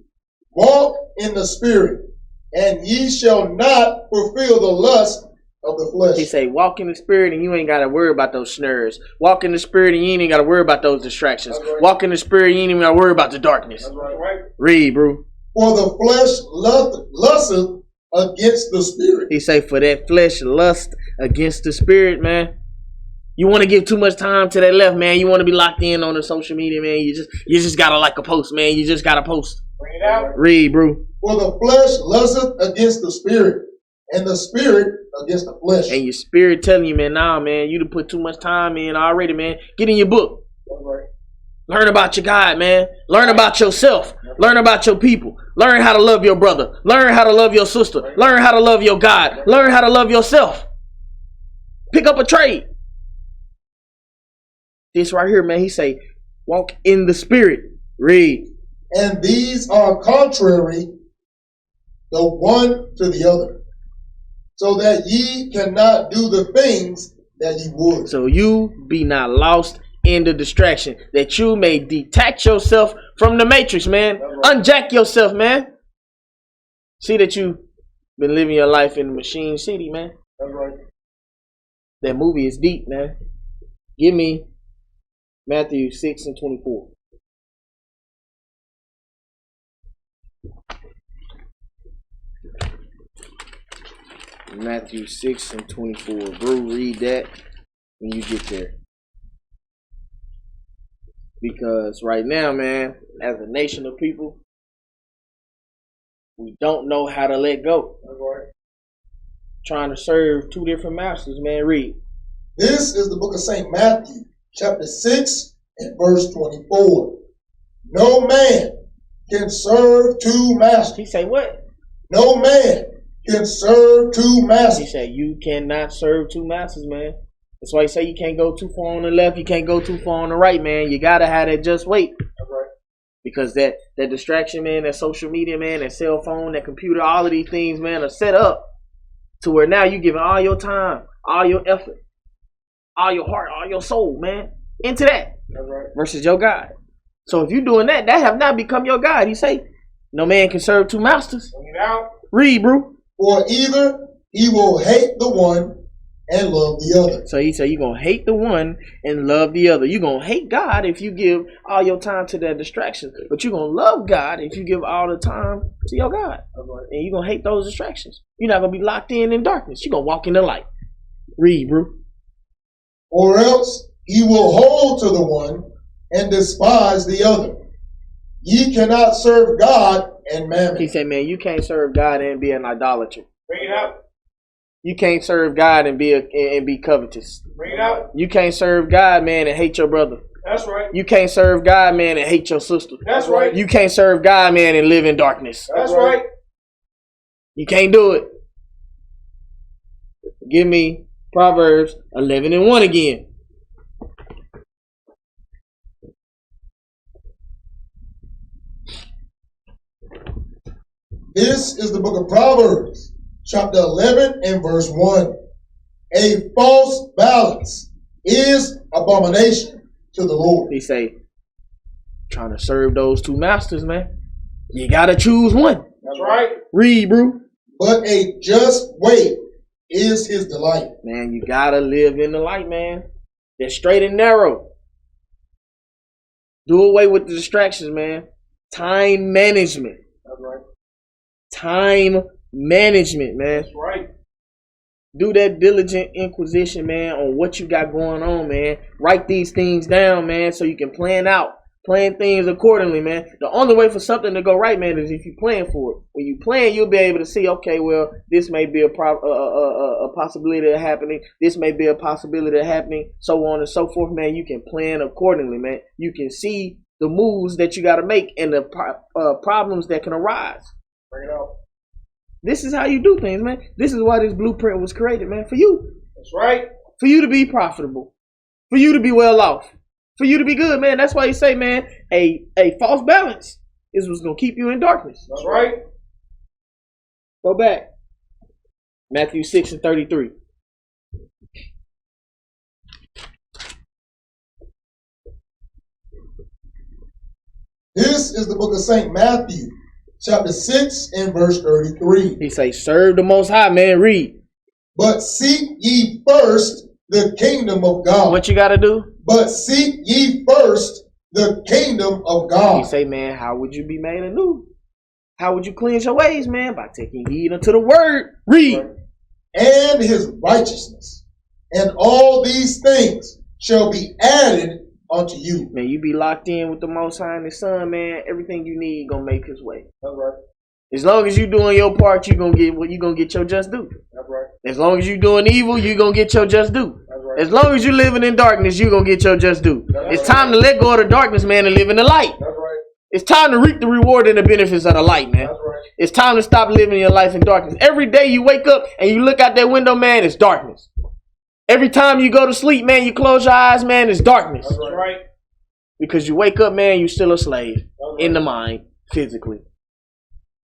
Walk in the Spirit, and ye shall not fulfill the lust of the flesh. He say, walk in the Spirit and you ain't got to worry about those snares. Walk in the Spirit and you ain't got to worry about those distractions. Right. Walk in the Spirit and you ain't even got to worry about the darkness. That's right. Read, bro. For the flesh lusteth against the Spirit. He say, for that flesh lust against the Spirit, man. You want to give too much time to that left, man. You want to be locked in on the social media, man. You just got to like a post, man. You just got to post. Bring it out. Read, bro. For the flesh lusteth against the Spirit, and the Spirit against the flesh. And your spirit telling you, man, nah, man, you done put too much time in already, man. Get in your book. Right. Learn about your God, man. Learn about yourself. Learn about your people. Learn how to love your brother. Learn how to love your sister. Learn how to love your God. Learn how to love yourself. Pick up a trade. This right here, man, he say, walk in the spirit. Read. And these are contrary the one to the other, so that ye cannot do the things that ye would. So you be not lost in the distraction, that you may detach yourself from the matrix, man. Right. Unjack yourself, man. See that you been living your life in Machine City, man. That's right. That movie is deep, man. Give me Matthew 6 and 24. Matthew 6 and 24. Bro, read that when you get there. Because right now, man, as a nation of people, we don't know how to let go. Right. Trying to serve two different masters, man. Read. This is the book of St. Matthew, chapter 6 and verse 24. No man can serve two masters. He say what? No man can serve two masters. He said you cannot serve two masters, man. That's why he say you can't go too far on the left, you can't go too far on the right, man. You gotta have that just wait. Right. Because that distraction, man, that social media, man, that cell phone, that computer, all of these things, man, are set up to where now you giving all your time, all your effort, all your heart, all your soul, man, into that. Right. Versus your God. So if you're doing that, that have not become your God. He say, no man can serve two masters. Read, bro. For either he will hate the one and love the other. So he said you're going to hate the one and love the other. You're going to hate God if you give all your time to that distraction. But you're going to love God if you give all the time to your God. And you're going to hate those distractions. You're not going to be locked in darkness. You're going to walk in the light. Read, bro. Or else he will hold to the one and despise the other. Ye cannot serve God and mammon. He said, man, you can't serve God and be an idolater. Bring it out. You can't serve God and be covetous. Bring it out. You can't serve God, man, and hate your brother. That's right. You can't serve God, man, and hate your sister. That's right. You can't serve God, man, and live in darkness. That's right. You can't do it. Give me Proverbs 11 and 1 again. This is the book of Proverbs, chapter 11 and verse 1. A false balance is abomination to the Lord. He say, trying to serve those two masters, man. You gotta choose one. That's right. Read, bro. But a just way is his delight. Man, you gotta live in the light, man. They're straight and narrow. Do away with the distractions, man. Time management. That's right. Time management, man. That's right. Do that diligent inquisition, man, on what you got going on, man. Write these things down, man, so you can plan things accordingly, man. The only way for something to go right, man, is if you plan for it. When you plan, you'll be able to see, okay, well, this may be a possibility of happening. This may be a possibility of happening, so on and so forth, man. You can plan accordingly, man. You can see the moves that you got to make and the problems that can arise. Bring it out. This is how you do things, man. This is why this blueprint was created, man, for you. That's right. For you to be profitable. For you to be well off. For you to be good, man. That's why you say, man, a false balance is what's going to keep you in darkness. That's right. Go back. Matthew 6 and 33. This is the book of St. Matthew, chapter 6 and verse 33. He say, serve the Most High, man. Read. But seek ye first the kingdom of God. What you got to do? But seek ye first the kingdom of God. He say, man, how would you be made anew? How would you cleanse your ways, man? By taking heed unto the word. Read. And his righteousness. And all these things shall be added unto you. Man, you be locked in with the Most High and the Son, man. Everything you need gonna make his way. That's right. As long as you doing your part, you gonna get your just due. That's right. As long as you doing evil, you gonna get your just due. That's right. As long as you living in darkness, you gonna get your just due. That's it's time to let go of the darkness, man, and live in the light. That's right. It's time to reap the reward and the benefits of the light, man. That's right. It's time to stop living your life in darkness. Every day you wake up and you look out that window, man, it's darkness. Every time you go to sleep, man, you close your eyes, man, it's darkness. That's right. Because you wake up, man, you're still a slave in the mind, physically.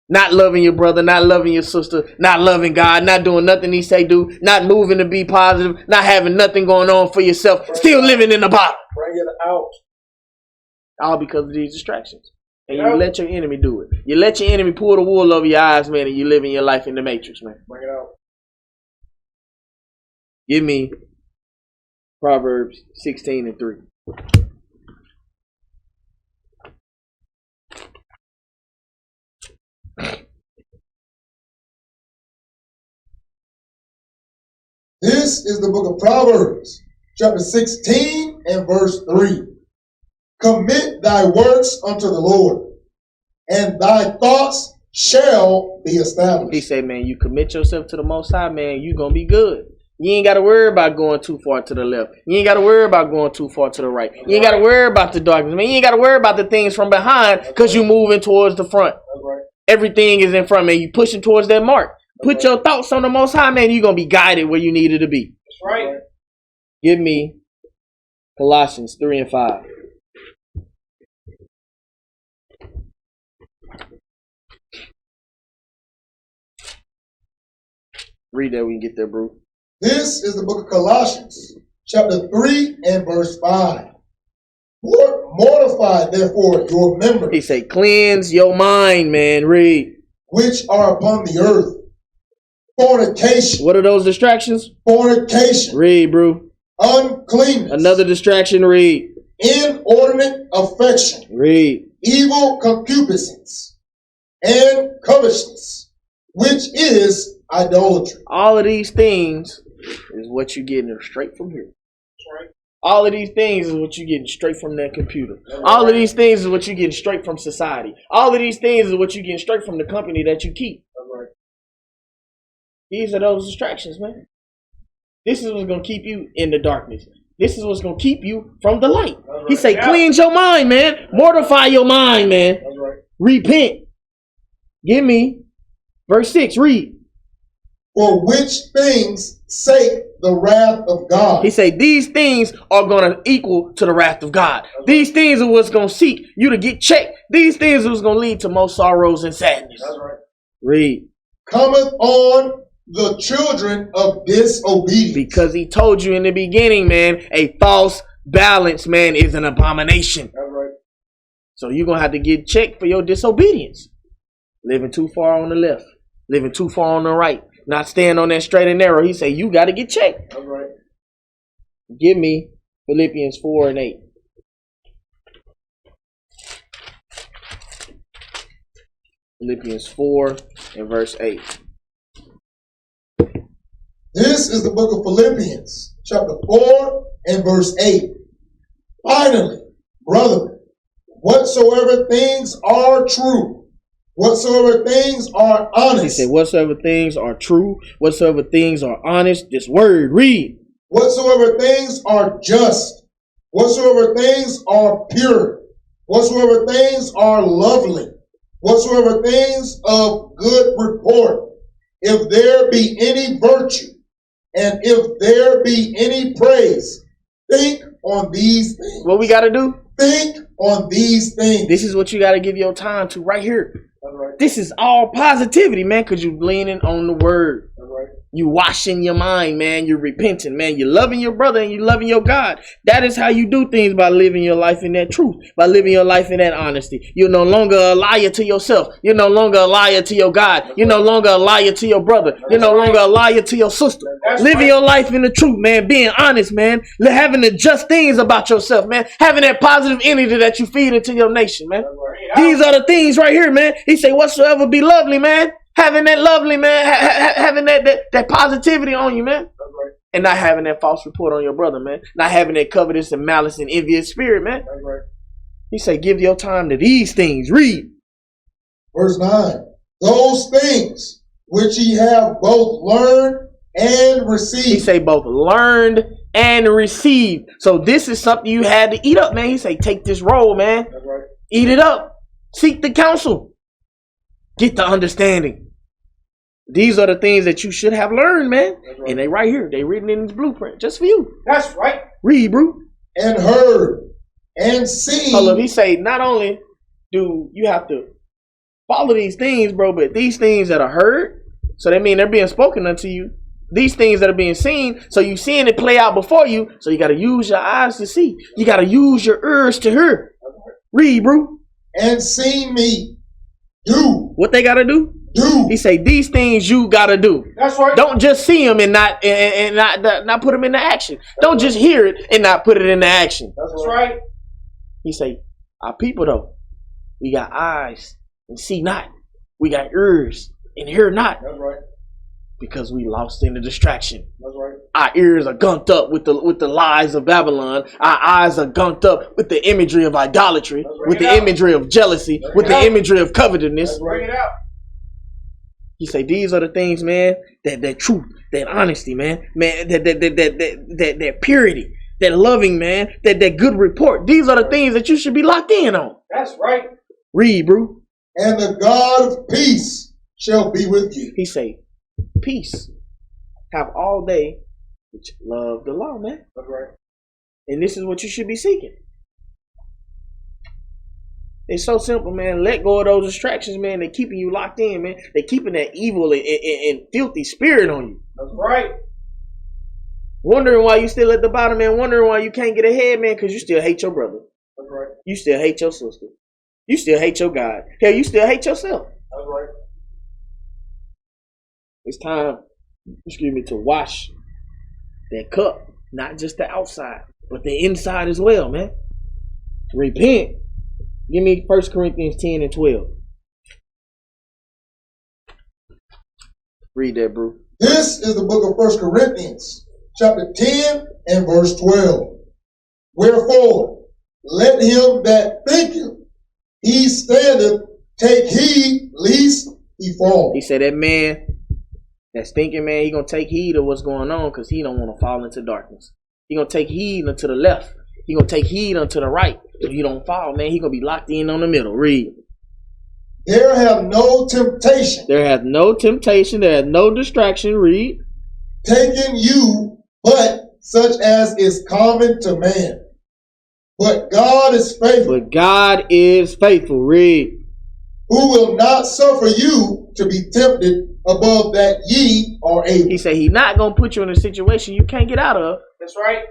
Not loving your brother, not loving your sister, not loving God, not doing nothing he say do, not moving to be positive, not having nothing going on for yourself, still living in the bottom. Bring it out. All because of these distractions. And you let your enemy do it. You let your enemy pull the wool over your eyes, man, and you living your life in the matrix, man. Bring it out. Give me Proverbs 16:3. This is the book of Proverbs, chapter 16 and verse 3. Commit thy works unto the Lord, and thy thoughts shall be established. He said, man, you commit yourself to the Most High, man, you're going to be good. You ain't got to worry about going too far to the left. You ain't got to worry about going too far to the right. You ain't got to worry about the darkness, man. You ain't got to worry about the things from behind because you're moving towards the front. Everything is in front, man. You pushing towards that mark. Put your thoughts on the Most High, man. You're going to be guided where you needed to be. That's right. Give me Colossians 3 and 5. Read that, we can get there, bro. This is the book of Colossians, chapter 3 and verse 5. Mortify, therefore, your members. He say, cleanse your mind, man. Read. Which are upon the earth. Fornication. What are those distractions? Fornication. Read, bro. Uncleanness. Another distraction, read. Inordinate affection. Read. Evil concupiscence. And covetousness, which is idolatry. All of these things is what you're getting straight from here. Right. All of these things is what you're getting straight from that computer. All of these things is what you're getting straight from society. All of these things is what you're getting straight from the company that you keep. Right. These are those distractions, man. This is what's going to keep you in the darkness. This is what's going to keep you from the light. Right. He say, cleanse your mind, man. Mortify your mind, man. Right. Repent. Give me verse 6. Read. For which things sake the wrath of God. He say these things are going to equal to the wrath of God. These things are what's going to seek you to get checked. These things are what's going to lead to most sorrows and sadness. That's right. Read. Cometh on the children of disobedience. Because he told you in the beginning, man, a false balance, man, is an abomination. That's right. So you're going to have to get checked for your disobedience. Living too far on the left. Living too far on the right. Not staying on that straight and narrow. He say you got to get checked. That's right. Give me Philippians 4 and 8. Philippians 4 and verse 8. This is the book of Philippians, chapter 4 and verse 8. Finally, brethren, whatsoever things are true, whatsoever things are honest. He said, whatsoever things are true, whatsoever things are honest. This word, read. Whatsoever things are just, whatsoever things are pure, whatsoever things are lovely, whatsoever things of good report, if there be any virtue, and if there be any praise, think on these things. What we got to do? Think on these things. This is what you got to give your time to right here. That's right. This is all positivity, man, because you're leaning on the word. That's right. You washing your mind, man. You're repenting, man. You're loving your brother and you're loving your God. That is how you do things, by living your life in that truth, by living your life in that honesty. You're no longer a liar to yourself. You're no longer a liar to your God. You're no longer a liar to your brother. You're no longer a liar to your sister. Living your life in the truth, man. Being honest, man. Having the just things about yourself, man. Having that positive energy that you feed into your nation, man. These are the things right here, man. He say, whatsoever be lovely, man. Having that lovely, man, having that positivity on you, man. Right. And not having that false report on your brother, man. Not having that covetous and malice and envious spirit, man. Right. He say, give your time to these things. Read. Verse 9. Those things which ye have both learned and received. He say both learned and received. So this is something you had to eat up, man. He say, take this roll, man. Right. Eat it up. Seek the counsel. Get the understanding. These are the things that you should have learned, man. Right. And they right here. They written in this blueprint just for you. That's right. Read, bro. And heard and seen. Hold up, he say not only do you have to follow these things, bro, but these things that are heard, so that mean they're being spoken unto you. These things that are being seen, so you seeing it play out before you, so you got to use your eyes to see. You got to use your ears to hear. Read, bro. And seen me do. What they got to do? Do. He say these things you got to do. That's right. Don't just see them and not put them into action. Don't just hear it and not put it into action. That's right. He say, our people though, we got eyes and see not. We got ears and hear not. That's right. Because we lost in the distraction. That's right. Our ears are gunked up with the lies of Babylon. Our eyes are gunked up with the imagery of idolatry, with the imagery of jealousy, with the imagery of covetousness. Bring it out. He say these are the things, man, that truth, that honesty, man, that purity, that loving, man, that good report. These are the things that you should be locked in on. That's right. Read, bro. And the God of peace shall be with you. He say, peace. Have all they which love the law, man. That's right. And this is what you should be seeking. It's so simple, man. Let go of those distractions, man. They're keeping you locked in, man. They're keeping that evil and filthy spirit on you. That's right. Wondering why you still at the bottom, man. Wondering why you can't get ahead, man. Because you still hate your brother. That's right. You still hate your sister. You still hate your God. Hell, you still hate yourself. That's right. It's time, to wash that cup. Not just the outside, but the inside as well, man. Repent. Give me 1 Corinthians 10 and 12. Read that, bro. This is the book of 1 Corinthians, chapter 10 and verse 12. Wherefore, let him that thinketh he standeth take heed lest he fall. He said that man that's thinking, man, he going to take heed of what's going on because he don't want to fall into darkness. He going to take heed unto the left. He going to take heed unto the right. If you don't fall, man, he going to be locked in on the middle. Read. There have no temptation. There hath no temptation. There hath no distraction. Read. Taken you, but such as is common to man. But God is faithful. But God is faithful. Read. Who will not suffer you to be tempted above that ye are able. He said he's not going to put you in a situation you can't get out of. That's right.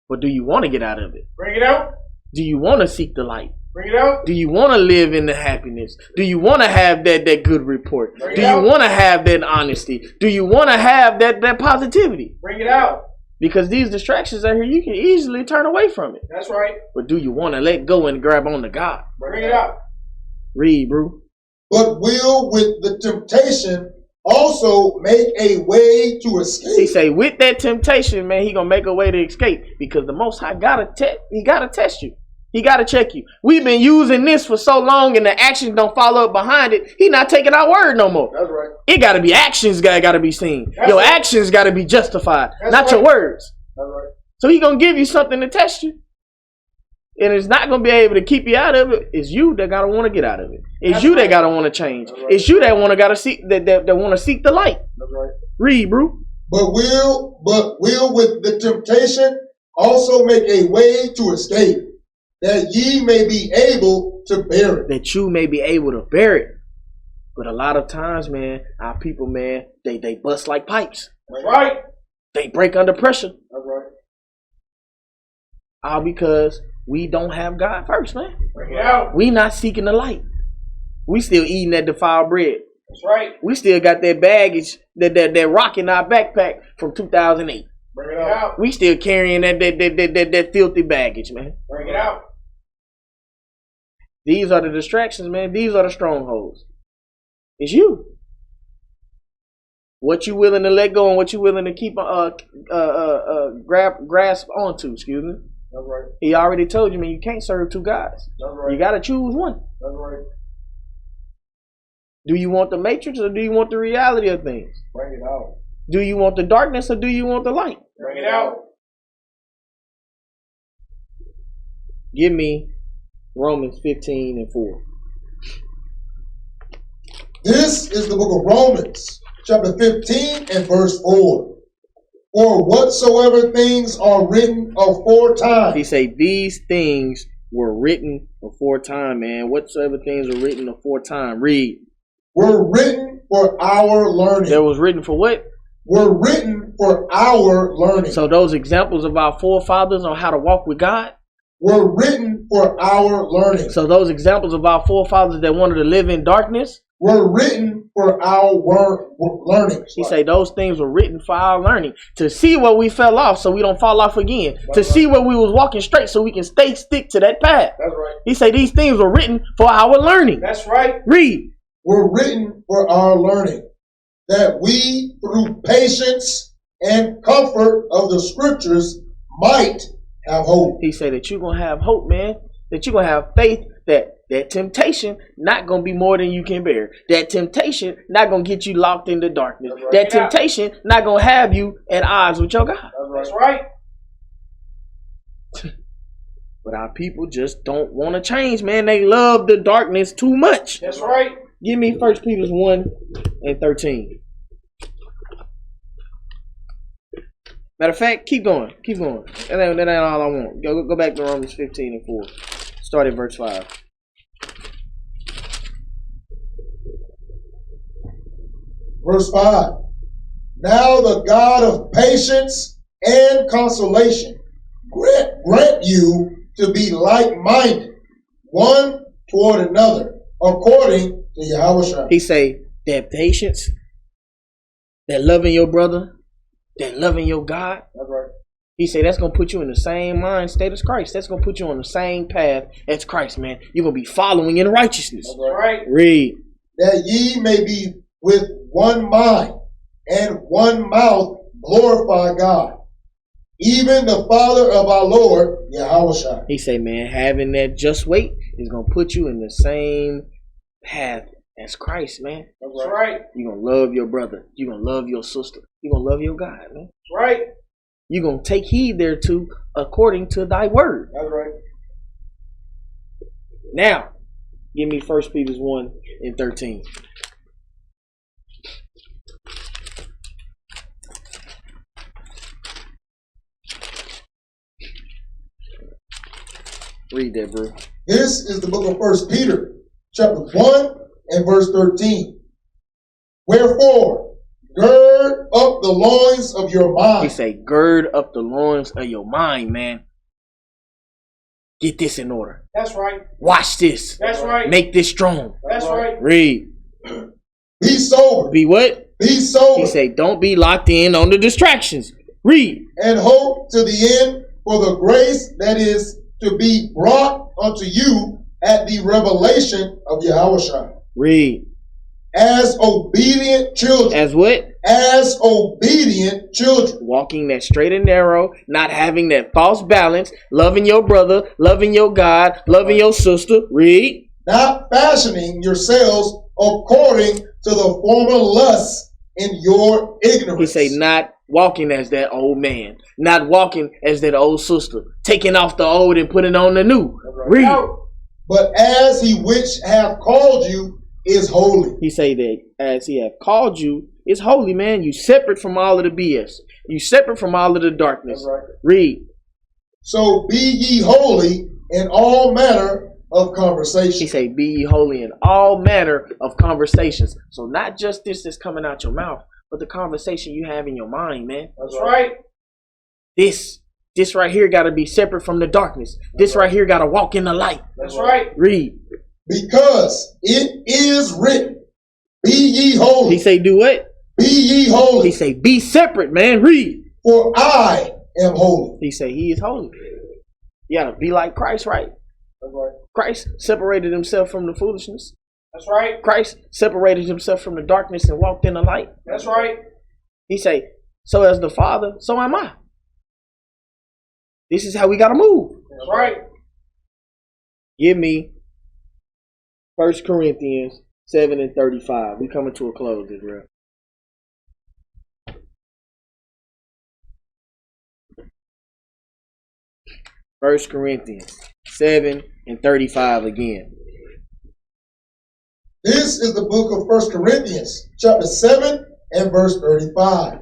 But do you want to get out of it? Bring it out. Do you want to seek the light? Bring it out. Do you want to live in the happiness? Do you want to have that good report? Bring Do it you out. want to have that honesty? Do you want to have that positivity? Bring it out. Because these distractions out here, you can easily turn away from it. That's right. But do you want to let go and grab on to God? Bring it out. Read, bro. But will with the temptation also make a way to escape. He say with that temptation, man, he gonna make a way to escape because the Most High gotta test you. He gotta check you. We've been using this for so long, and the actions don't follow up behind it. He not taking our word no more. That's right. It gotta be actions. Gotta be seen. That's your right. actions gotta be justified, That's not right. your words. That's right. So he gonna give you something to test you. And it's not going to be able to keep you out of it. It's you that got to want to get out of it. It's That's you right. that got to want to change. That's right. It's you that want to seek that want to seek the light. That's right. Read, bro. But will with the temptation also make a way to escape, that ye may be able to bear it. That you may be able to bear it. But a lot of times, man, our people, man, they bust like pipes. That's right. They break under pressure. That's right. All because we don't have God first, man. Bring it out. We not seeking the light. We still eating that defiled bread. That's right. We still got that baggage, that rock in our backpack from 2008. Bring it out. We still carrying that filthy baggage, man. Bring it out. These are the distractions, man. These are the strongholds. It's you. What you willing to let go and what you willing to keep grasp onto, excuse me. That's right. He already told you, man, you can't serve two gods. That's right. You gotta choose one. That's right. Do you want the matrix or do you want the reality of things? Bring it out. Do you want the darkness or do you want the light? Bring it out. Give me Romans 15 and 4. This is the book of Romans, chapter 15 and verse 4. For whatsoever things are written aforetime. He say these things were written aforetime, man. Whatsoever things were written aforetime. Read. Were written for our learning. That was written for what? Were written for our learning. So those examples of our forefathers on how to walk with God were written for our learning. So those examples of our forefathers that wanted to live in darkness were written for our learning. He say those things were written for our learning, to see where we fell off so we don't fall off again, to see where we was walking straight so we can stick to that path. That's right. He say these things were written for our learning. That's right. Read. Were written for our learning, that we through patience and comfort of the scriptures might have hope. He say that you're going to have hope, man, that you're going to have faith, that temptation not going to be more than you can bear. That temptation not going to get you locked in the darkness. Right. That temptation not going to have you at odds with your God. That's right. But our people just don't want to change, man. They love the darkness too much. That's right. Give me 1 Peter 1 and 13. Matter of fact, keep going. Keep going. That ain't all I want. Go back to Romans 15 and 4. Start at verse 5. Verse 5. Now the God of patience and consolation grant you to be like-minded, one toward another, according to Yahawashi. He say that patience, that loving your brother, that loving your God. That's right. He say that's going to put you in the same mind state as Christ. That's going to put you on the same path as Christ, man. You're going to be following in righteousness. That's right. Read. That ye may be with one mind and one mouth glorify God, even the Father of our Lord, Yahawashi. He say, man, having that just weight is going to put you in the same path as Christ, man. That's right. You're going to love your brother. You're going to love your sister. You're going to love your God, man. That's right. You're going to take heed thereto according to thy word. That's right. Now, give me 1 Peter 1 and 13. Read that, bro. This is the book of 1 Peter, chapter 1 and verse 13. Wherefore, gird up the loins of your mind. He say, gird up the loins of your mind, man. Get this in order. That's right. Watch this. That's right. Make this strong. That's right. Read. Be sober. Be what? Be sober. He say, don't be locked in on the distractions. Read. And hope to the end for the grace that is to be brought unto you at the revelation of Yahawashi. Read. As obedient children. As what? As obedient children. Walking that straight and narrow, not having that false balance, loving your brother, loving your God, loving your sister. Read. Not fashioning yourselves according to the former lusts in your ignorance. He say not walking as that old man, not walking as that old sister, taking off the old and putting on the new. Read. But as he which hath called you is holy. He say that as he hath called you is holy, man. You separate from all of the BS. You separate from all of the darkness. Right. Read. So be ye holy in all manner of conversation. He say, be ye holy in all manner of conversations. So not just this that's coming out your mouth, but the conversation you have in your mind, man. That's right. This right here got to be separate from the darkness. This right here got to walk in the light. That's right. Read. Because it is written, be ye holy. He say, do what? Be ye holy. He say, be separate, man. Read. For I am holy. He say, he is holy. You got to be like Christ, right? That's right. Christ separated himself from the foolishness. That's right. Christ separated himself from the darkness and walked in the light. That's right. He say, so as the Father, so am I. This is how we got to move. That's right. Give me 1 Corinthians 7 and 35. We coming to a close, Israel. First Corinthians 7 and 35 again. This is the book of 1 Corinthians, chapter 7 and verse 35.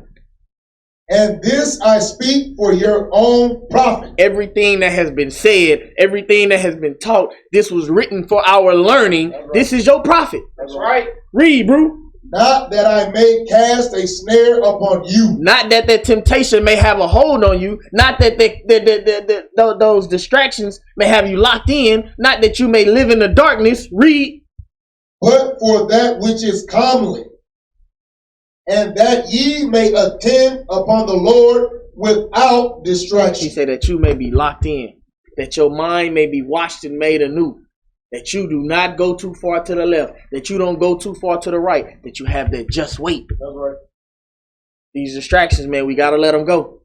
And this I speak for your own profit. Everything that has been said, everything that has been taught, this was written for our learning. Right. This is your profit. That's right. Read, bro. Not that I may cast a snare upon you. Not that the temptation may have a hold on you. Not that those distractions may have you locked in. Not that you may live in the darkness. Read. But for that which is comely, and that ye may attend upon the Lord without distraction. He said that you may be locked in, that your mind may be washed and made anew, that you do not go too far to the left, that you don't go too far to the right, that you have that just wait. That's right. These distractions, man, we got to let them go.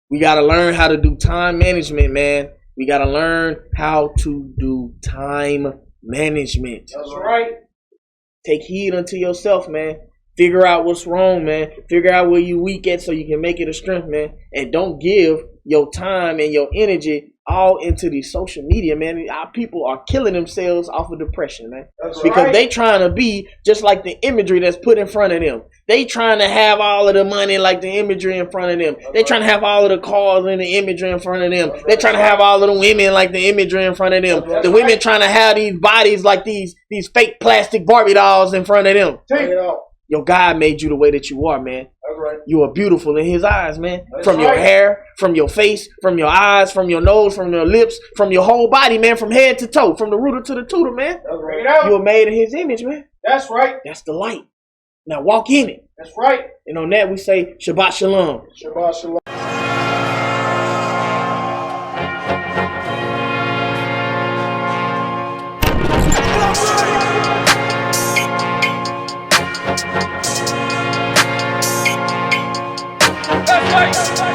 We got to learn how to do time management, man. We got to learn how to do time management. That's right. Take heed unto yourself, man. Figure out what's wrong, man. Figure out where you weak at so you can make it a strength, man. And don't give your time and your energy all into these social media, man. Our people are killing themselves off of depression, man. That's because right. they trying to be just like the imagery that's put in front of them. They trying to have all of the money like the imagery in front of them. They trying to have all of the cars and the imagery in front of them. They trying to have all of the women like the imagery in front of them. The women trying to have these bodies like these fake plastic Barbie dolls in front of them. Take it off. Your God made you the way that you are, man. That's right. You are beautiful in his eyes, man. That's from your right. hair, from your face, from your eyes, from your nose, from your lips, from your whole body, man. From head to toe, from the rooter to the tutor, man. That's right. You were made in his image, man. That's right. That's the light. Now walk in it. That's right. And on that we say Shabbat Shalom. Shabbat Shalom. That's right.